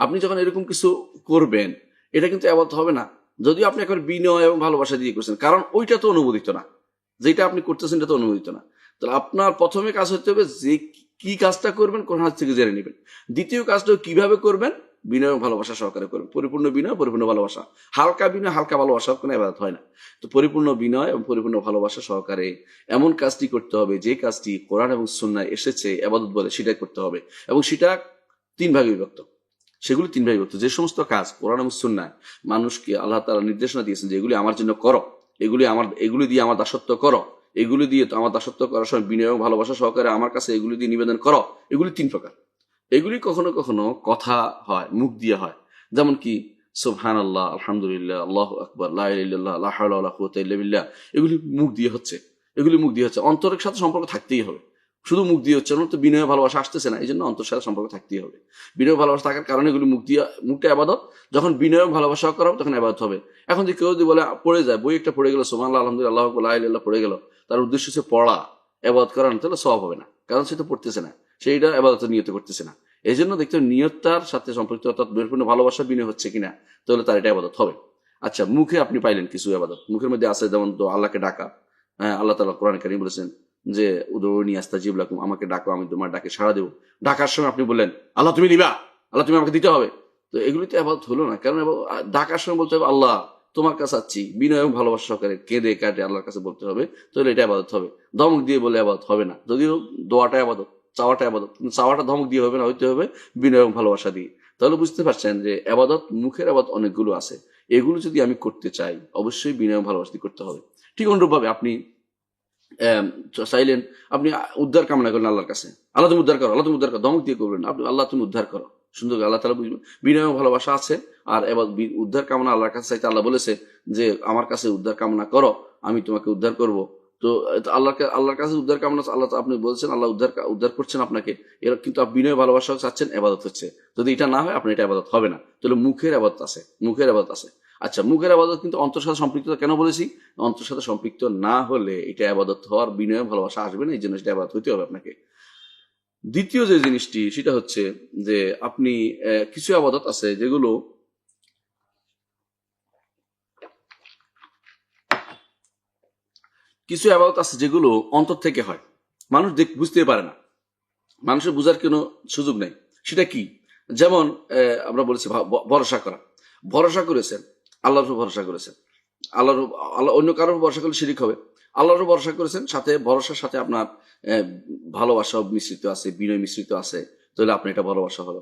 আপনি যখন এরকম কিছু করবেন এটা কিন্তু ইবাদত হবে না, যদিও আপনি এখন বিনয় এবং ভালোবাসা দিয়ে করছেন, কারণ ওইটা তো অনুমোদিত না, যেটা আপনি করতেছেন এটা তো অনুমোদিত না। তাহলে আপনার প্রথমে কাজ হতে হবে যে কি কাজটা করবেন কোন হাত থেকে জেনে নেবেন। দ্বিতীয় কাজটা কিভাবে করবেন, বিনয় এবং ভালোবাসা সহকারে করবেন, পরিপূর্ণ বিনয়, পরিপূর্ণ ভালোবাসা। হালকা বিনয় হালকা ভালোবাসা কোনো ইবাদত হয় না। তো পরিপূর্ণ বিনয় এবং পরিপূর্ণ ভালোবাসা সহকারে এমন কাজটি করতে হবে যে কাজটি কোরআন এবং সুন্নাহয় এসেছে ইবাদত বলে, সেটাই করতে হবে। এবং সেটা তিন ভাগে বিভক্ত, সেগুলি তিন ভাগে বিভক্ত। যে সমস্ত কাজ কোরআন এবং সুন্নাহয় মানুষকে আল্লাহ তাআলা নির্দেশনা দিয়েছেন যে এগুলি আমার জন্য করো, এগুলি দিয়ে আমার দাসত্ব করো, এগুলি দিয়ে আমার দাসত্ব করার সময় বিনয় এবং ভালোবাসা সহকারে আমার কাছে এগুলি দিয়ে নিবেদন করো, এগুলি তিন প্রকার। এগুলি কখনো কখনো কথা হয়, মুখ দিয়ে হয়। যেমন কি সুবহানাল্লাহ, আলহামদুলিল্লাহ, আল্লাহু আকবার, লা ইলাহা ইল্লাল্লাহ, লা হাওলা ওয়ালা কুওয়াতা ইল্লা বিল্লাহ, এগুলি মুখ দিয়ে হচ্ছে, এগুলি মুখ দিয়ে হচ্ছে। অন্তরের সাথে সম্পর্ক থাকতেই হবে, শুধু মুখ দিয়ে হচ্ছে না, তো বিনয় ভালোবাসা আসতেছে না, এই জন্য অন্তরের সাথে সম্পর্ক থাকতেই হবে। বিনয় ভালোবাসা থাকার কারণে এগুলি মুখ দিয়ে, মুখটা আবাদত, যখন বিনয় ভালোবাসা করা হবে তখন আবাদত হবে। এখন যদি কেউ যদি বলে পড়ে যায়, বই একটা পড়ে গেল, সুবহানাল্লাহ, আলহামদুলিল্লাহ, আল্লাহু আকবার, লা ইলাহা ইল্লাল্লাহ পড়ে গেল, তার উদ্দেশ্য হচ্ছে পড়া, আবাদত করা না, তাহলে সওয়াব হবে না, কারণ সে তো পড়তেছে না, সেইটা আবাদতের নিয়ত করতেছে না। এই জন্য দেখতে হবে নিয়তটার সাথে সম্পৃক্ত, অর্থাৎ পরিপূর্ণ ভালোবাসা বিনয় হচ্ছে কিনা, তাহলে তার এটা আবাদত হবে। আচ্ছা, মুখে আপনি পাইলেন কিছু আবাদত, মুখের মধ্যে আছে যেমন তো আল্লাহকে ডাকা। হ্যাঁ, আল্লাহ তাআলা কোরআনে কারীমে বলেছেন যে উদউনি আস্তাজিব লাকুম, আমাকে ডাকো আমি তোমার ডাকে সাড়া দেবো। ডাকার সময় আপনি বললেন আল্লাহ তুমি দিবা, আল্লাহ তুমি আমাকে দিতে হবে, তো এগুলি তো আবাদত হলো না। কারণ ডাকার সময় বলতে হবে আল্লাহ তোমার কাছে চাচ্ছি, বিনয় এবং ভালোবাসা সহকারে কেঁদে কাটে আল্লাহর কাছে বলতে হবে, তাহলে এটা আবাদত হবে। ধমক দিয়ে বলে আবাদত হবে না, যদিও দোয়াটা আবাদত, চাওয়াটা আবাদত, কিন্তু চাওয়াটা ধমক দিয়ে হবে না, হইতে হবে বিনয় এবং ভালোবাসা দিয়ে। তাহলে বুঝতে পারছেন যে আবাদত, মুখের আবাদত অনেকগুলো আছে, এগুলো যদি আমি করতে চাই অবশ্যই বিনয় এবং ভালোবাসা দিয়ে করতে হবে। ঠিক অনুরূপভাবে আপনি চাইলেন, আপনি উদ্ধার কামনা করলেন আল্লাহর কাছে, আল্লাহ তুমি উদ্ধার করো, আল্লাহ তুমি উদ্ধার করো, ধমক দিয়ে করবেন আপনি, আল্লাহ তুমি উদ্ধার করো, সুন্দর করে আল্লাহ তাআলা বুঝবেন বিনয় এবং ভালোবাসা আছে। আর এবার উদ্ধার কামনা আল্লাহর কাছে চাইতে আল্লাহ বলেছে যে আমার কাছে উদ্ধার কামনা করো, আমি তোমাকে উদ্ধার করব। তো আল্লাহর কাছে উদ্ধার কামনা, আল্লাহ আপনি বলছেন আল্লাহ উদ্ধার করছেন আপনাকে, এর কিন্তু আপনি বিনয় ভালোবাসা চাচ্ছেন, এবাদত হচ্ছে। যদি এটা না হয় আপনার এটা এবাদত হবে না, তাহলে মুখের আবাদত আছে, মুখের আবাদত আছে। আচ্ছা, মুখের আবাদত কিন্তু অন্তর সাথে সম্পৃক্ত, কেন বলেছি? অন্তর সাথে সম্পৃক্ত না হলে এটা আবাদত হওয়ার, বিনয় ভালোবাসা আসবে না, এই জন্য সেটা আবাদত হইতে হবে আপনাকে। দ্বিতীয় যে জিনিসটি সেটা হচ্ছে যে আপনি কিছু আবাদত আছে যেগুলো, কিছু আবাদত আছে যেগুলো অন্তর থেকে হয়, মানুষ বুঝতে পারে না, মানুষের বোঝার কোনো সুযোগ নেই। সেটা কি? যেমন আমরা বলেছি ভরসা করা, ভরসা করেছেন আল্লাহর উপর, ভরসা করেছেন আল্লাহর, আল্লাহ অন্য কারোর ভরসা করলে শিরিক হবে। আল্লাহর উপর ভরসা করেছেন, সাথে ভরসার সাথে আপনার ভালোবাসা মিশ্রিত আছে, বিনয় মিশ্রিত আছে, তাহলে আপনি এটা ভালোবাসা হলো।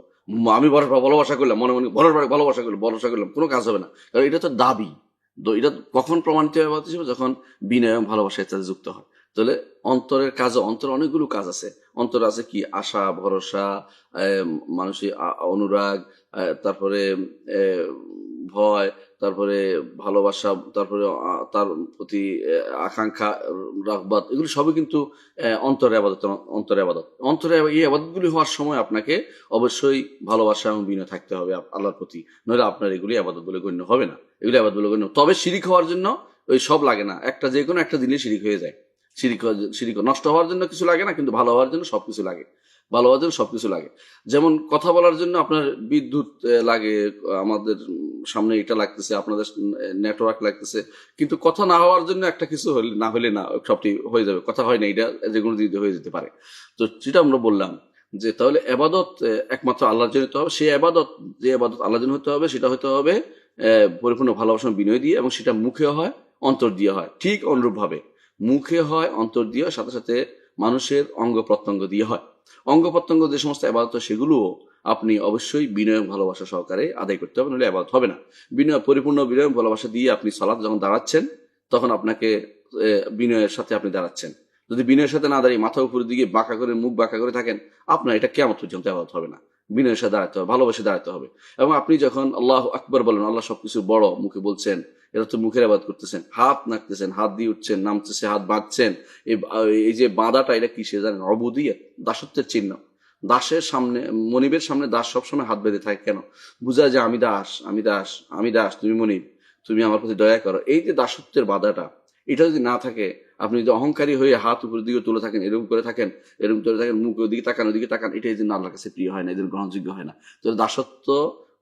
আমি ভালোবাসা করলাম, মনে মনে ভরসা করলাম, কোনো কাজ হবে না, কারণ এটা তো দাবি। তো এটা কখন প্রমাণিত হবে? যখন বিনয় এবং ভালোবাসা এর সাথে যুক্ত হয়। তাহলে অন্তরের কাজে, অন্তরে অনেকগুলো কাজ আছে। অন্তর আছে কি? আশা, ভরসা, মানসিক অনুরাগ, তারপরে ভয়, তারপরে ভালোবাসা, তারপরে তার প্রতি আকাঙ্ক্ষা, রাগবাদ, এগুলি সবই কিন্তু অন্তরে আবাদত। অন্তরে আবাদত, অন্তরে এই আবাদতগুলি হওয়ার সময় আপনাকে অবশ্যই ভালোবাসা এবং বিনয় থাকতে হবে আল্লাহর প্রতি, নইলে আপনার এগুলি আবাদত বলে গণ্য হবে না, এগুলি আবাদত বলে গণ্য। তবে শিরিক হওয়ার জন্য ওই সব লাগে না, একটা যে কোনো একটা দিনে শিরিক হয়ে যায়। শিরিক নষ্ট হওয়ার জন্য কিছু লাগে না, কিন্তু ভালো হওয়ার জন্য সবকিছু লাগে, ভালো হওয়ার জন্য সবকিছু লাগে। যেমন কথা বলার জন্য আপনার বিদ্যুৎ লাগে, আমাদের সামনে এটা লাগতেছে, আপনাদের নেটওয়ার্ক লাগতেছে, কিন্তু কথা না হওয়ার জন্য একটা কিছু না হলে না, সবটি হয়ে যাবে, কথা হয় না, এটা যে কোনো দিতে হয়ে যেতে পারে। তো যেটা আমরা বললাম যে তাহলে আবাদত একমাত্র আল্লাহর জন্য হতে হবে, সেই আবাদত, যে আবাদত আল্লাহর জন্য হতে হবে, সেটা হতে হবে পরিপূর্ণ ভালোবাসা বিনয় দিয়ে, এবং সেটা মুখে হয়, অন্তর দিয়ে হয়। ঠিক অনুরূপভাবে মুখে হয়, অন্তর দিয়ে হয়, সাথে সাথে মানুষের অঙ্গ প্রত্যঙ্গ দিয়ে হয়। অঙ্গ প্রত্যঙ্গ যে সমস্ত আবাদত, সেগুলোও আপনি অবশ্যই বিনয় ভালোবাসা সহকারে আদায় করতে হবে, নাহলে আবাদত হবে না। পরিপূর্ণ বিনয় ভালোবাসা দিয়ে আপনি সালাত যখন দাঁড়াচ্ছেন, তখন আপনাকে বিনয়ের সাথে আপনি দাঁড়াচ্ছেন। যদি বিনয়ের সাথে না দাঁড়িয়ে মাথা উপরের দিকে বাঁকা করে, মুখ বাঁকা করে থাকেন, আপনার এটা কিয়ামত পর্যন্ত আবাদত হবে না। বিনয়ের সাথে দাঁড়াতে হবে, ভালোবাসে দাঁড়াতে হবে। এবং আপনি যখন আল্লাহ আকবার বলেন, আল্লাহ সবকিছু বড়, মুখে বলছেন, এটা তো মুখের আবাদ করতেছেন, হাত নাড়তেছেন, হাত দিয়ে উঠছেন, নামতেছে, হাত বাঁধছেন, এই যে বাঁধাটা, এটা কিসে জানেন? অবুদিয়ত, দাসত্বের চিহ্ন। দাসের সামনে, মনিবের সামনে দাস সবসময় হাত বেঁধে থাকে কেন? বুঝা যায় আমি দাস, আমি দাস, আমি দাস, তুমি মনিব, তুমি আমার প্রতি দয়া করো। এই যে দাসত্বের বাধাটা, এটা যদি না থাকে, আপনি যদি অহংকারী হয়ে হাত উপরের দিকে তুলে থাকেন, এরকম করে থাকেন, এরকম করে থাকেন, মুখ ওদিকে তাকান, ওদিকে তাকান, এটা এই জন্য আল্লাহর কাছে প্রিয় হয় না, এদের গ্রহণযোগ্য হয় না। তো দাসত্ব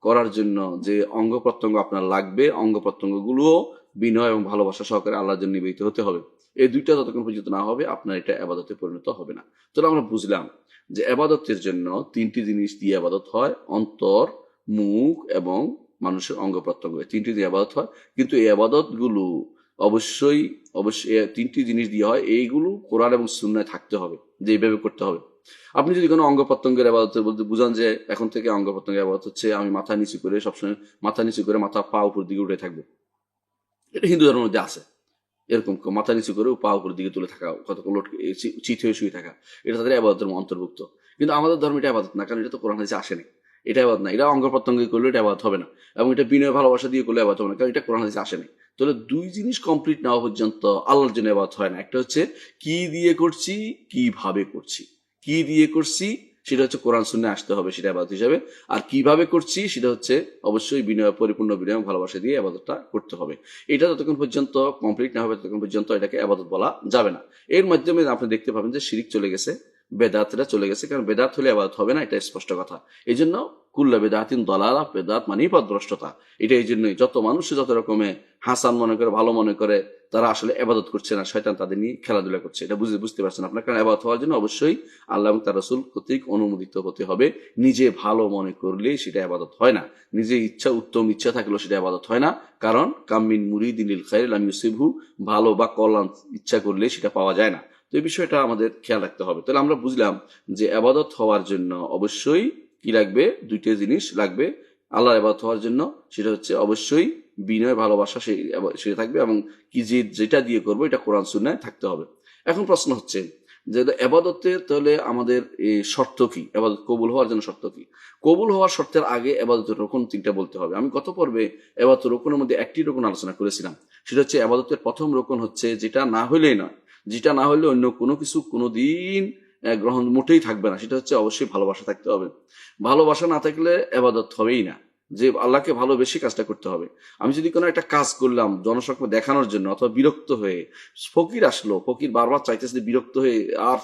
করার জন্য যে অঙ্গ প্রত্যঙ্গ আপনার লাগবে, অঙ্গ প্রত্যঙ্গ গুলোও বিনয় এবং ভালোবাসা সহকারে আল্লাহর জন্য নিবেদিত হতে হবে। এই দুইটা যতক্ষণ পর্যন্ত না হবে, আপনার এটা আবাদতে পরিণত হবে না। তাহলে আমরা বুঝলাম যে আবাদতের জন্য তিনটি জিনিস দিয়ে আবাদত হয়: অন্তর, মুখ এবং মানুষের অঙ্গ প্রত্যঙ্গ, তিনটি দিয়ে আবাদত হয়। কিন্তু এই আবাদত গুলো অবশ্যই অবশ্যই তিনটি জিনিস দিয়ে হয়, এইগুলো কোরআন এবং সুন্নায় থাকতে হবে, যে এইভাবে করতে হবে। আপনি যদি কোনো অঙ্গ প্রত্যঙ্গের আবাদতের বলতে বুঝান যে এখন থেকে অঙ্গ প্রত্যঙ্গের আবাদত হচ্ছে আমি মাথা নিচু করে, সবসময় মাথা নিচু করে, মাথা পা উপর দিকে উঠে থাকবো, এটা হিন্দু ধর্মের মধ্যে আছে। এরকম মাথা নিচু করে পা উপর দিকে তুলে থাকা, কতক্ষণ চিত হয়ে শুয়ে থাকা, এটা তাদের আবাদতের অন্তর্ভুক্ত। কিন্তু আমাদের ধর্ম এটা আবাদত না, কারণ এটা তো কোরআন হাদিসে আসেনি। এটা আবাদ না, এটা অঙ্গ প্রত্যঙ্গে করলে এটা আবাদ হবে না, এবং এটা বিনয় ভালোবাসা দিয়ে করলে আবাদ হবে না, কারণ এটা কোরআন হাদিসে আসেনি। তাহলে দুই জিনিস কমপ্লিট না হওয়া পর্যন্ত আল্লাহর জন্য আবাদ হয় না। একটা হচ্ছে কি দিয়ে করছি, কিভাবে করছি। কি দিয়ে করছি সেটা হচ্ছে কোরআন সুন্নাহয় আসতে হবে, সেটা আবাদত হিসাবে। আর কিভাবে করছি সেটা হচ্ছে অবশ্যই বিনয়, পরিপূর্ণ বিনয় ভালোবাসা দিয়ে আবাদতটা করতে হবে। এটা যতক্ষণ পর্যন্ত কমপ্লিট না হবে ততক্ষণ পর্যন্ত এটাকে আবাদত বলা যাবে না। এর মাধ্যমে আপনি দেখতে পাবেন যে শিরিক চলে গেছে, বেদাতরা চলে গেছে, কারণ বেদাত হলে আবাদত হবে না, এটা স্পষ্ট কথা। এই জন্য কুল্লা বেদাতিন দলালা, বেদাত মানেই পথভ্রষ্টতা। এটা এই জন্যই যত মানুষ যত রকমে হাসান মনে করে, ভালো মনে করে, তারা আসলে আবাদত করছে না, শয়তান তাদের নিয়ে খেলাধুলা করছে। এটা বুঝতে পারছেন আপনার? কারণ আবাদত হওয়ার জন্য অবশ্যই আল্লাহ এবং তার রাসূল কর্তৃক অনুমোদিত হতে হবে। নিজে ভালো মনে করলে সেটা আবাদত হয় না, নিজে ইচ্ছা, উত্তম ইচ্ছা থাকলেও সেটা আবাদত হয় না। কারণ কামিন মুরিদিন লিল খায়র লাম ইউসিবহু, ভালো বা কল্যাণ ইচ্ছা করলে সেটা পাওয়া যায় না। তো এই বিষয়টা আমাদের খেয়াল রাখতে হবে। তাহলে আমরা বুঝলাম যে আবাদত হওয়ার জন্য অবশ্যই কি লাগবে, দুইটা জিনিস লাগবে আল্লাহর ইবাদত হওয়ার জন্য। সেটা হচ্ছে অবশ্যই বিনয়, ভালোবাসা সেটা থাকবে, এবং কি যেটা দিয়ে করবো এটা কোরআন সুন্নাহয় থাকতে হবে। এখন প্রশ্ন হচ্ছে যে এবাদতে তাহলে আমাদের শর্ত কি, এবাদত কবুল হওয়ার জন্য শর্ত কি? কবুল হওয়ার শর্তের আগে এবাদতের রকম তিনটা বলতে হবে। আমি গত পর্বে এবাদতের রকমের মধ্যে একটি রকম আলোচনা করেছিলাম, সেটা হচ্ছে এবাদতের প্রথম রকম হচ্ছে যেটা না হলেই নয়, যেটা না হলে অন্য কোনো কিছু কোনোদিন গ্রহণ মোটেই থাকবে না, সেটা হচ্ছে অবশ্যই ভালোবাসা থাকতে হবে। ভালোবাসা না থাকলে এবাদত হবেই না, যে আল্লাহকে ভালোবেসে কাজটা করতে হবে। আমি যদি কোনো একটা কাজ করলাম জনসংখ্যা দেখানোর জন্য, অথবা বিরক্ত হয়ে, ফকির আসলো, ফকির বারবার চাইতেছে, বিরক্ত হয়ে আর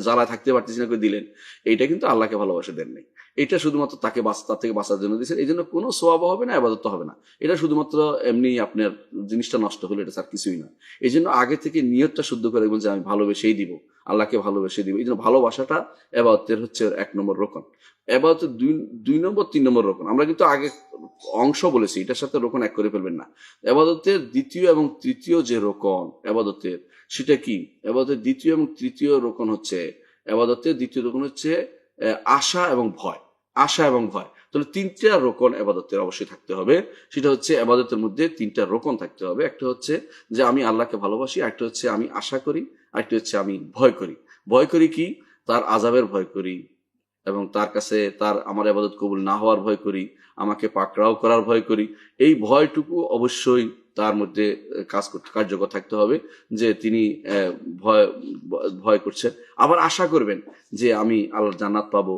জ্বালায় থাকতে পারতেছি না করে দিলেন, এইটা কিন্তু আল্লাহকে ভালোবাসা দেন নাই, এটা শুধুমাত্র তাকে তার থেকে বাঁচার জন্য দিয়েছেন। এই জন্য কোনো সোয়াব হবে না, আবাদত হবে না, এটা শুধুমাত্র এমনি আপনার জিনিসটা নষ্ট হলো, এটা স্যার কিছুই না। এই জন্য আগে থেকে নিয়তটা শুদ্ধ করে বলছে আমি ভালোবেসেই দিব, আল্লাহকে ভালোবেসে দিব। এই জন্য ভালোবাসাটা এবাদতের হচ্ছে 1 নম্বর রোকন। এবাদতের 2 নম্বর 3 নম্বর রোকন আমরা কিন্তু আগে অংশ বলেছি, এটার সাথে রোকন এক করে ফেলবেন না। এবাদতের দ্বিতীয় এবং তৃতীয় যে রোকন এবাদতের, সেটা কি? এবাদতের দ্বিতীয় এবং তৃতীয় রোকন হচ্ছে, এবাদতের দ্বিতীয় রোকন হচ্ছে আশা এবং ভয়। আশা এবং ভয়, তাহলে 3টা রোকন এবাদতের অবশ্যই থাকতে হবে। সেটা হচ্ছে এবাদতের মধ্যে 3টা রোকন থাকতে হবে। একটা হচ্ছে যে আমি আল্লাহকে ভালোবাসি, একটা হচ্ছে আমি আশা করি, আরেকটা হচ্ছে আমি ভয় করি। ভয় করি কি? তার আযাবের ভয় করি, এবং তার কাছে আমার ইবাদত কবুল না হওয়ার ভয় করি, আমাকে পাকড়াও করার ভয় করি। এই ভয়টুকু অবশ্যই তার মধ্যে কার্যকর থাকতে হবে, যে তিনি ভয় ভয় করছেন। আবার আশা করবেন যে আমি আল্লাহর জান্নাত পাবো,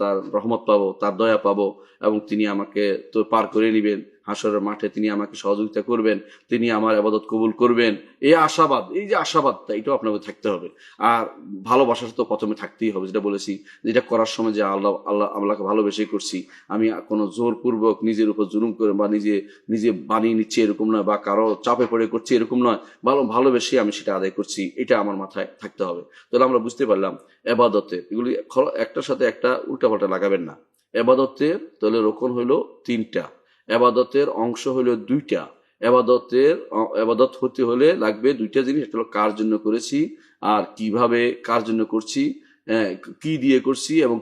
তার রহমত পাবো, তার দয়া পাবো, এবং তিনি আমাকে তো পার করে নেবেন হাসরের মাঠে, তিনি আমাকে সহযোগিতা করবেন, তিনি আমার ইবাদত কবুল করবেন। এই আশাবাদ, এই যে আশাবাদটা, এটাও আপনাকে থাকতে হবে। আর ভালোবাসা তো প্রথমে থাকতেই হবে, যেটা বলেছি, যেটা করার সময় যে আল্লাহকে ভালোবেসে করছি, আমি কোনো জোরপূর্বক নিজের উপর জুলুম করে বা নিজে বানিয়ে নিচ্ছি এরকম নয়, বা কারো চাপে পড়ে করছি এরকম নয়, ভালোবেসে আমি সেটা আদায় করছি, এটা আমার মাথায় থাকতে হবে। তাহলে আমরা বুঝতে পারলাম এবাদতে এগুলি একটার সাথে একটা উল্টাপাল্টা লাগাবেন না। এবাদতের তাহলে রোকন হইলো 3টা, এবাদতের অংশ হইলো 2টা। এবাদত হতে হলে লাগবে 2টা জিনিস, একটা হলো কার জন্য করেছি, আর কিভাবে কার জন্য করছি, কি দিয়ে করছি এবং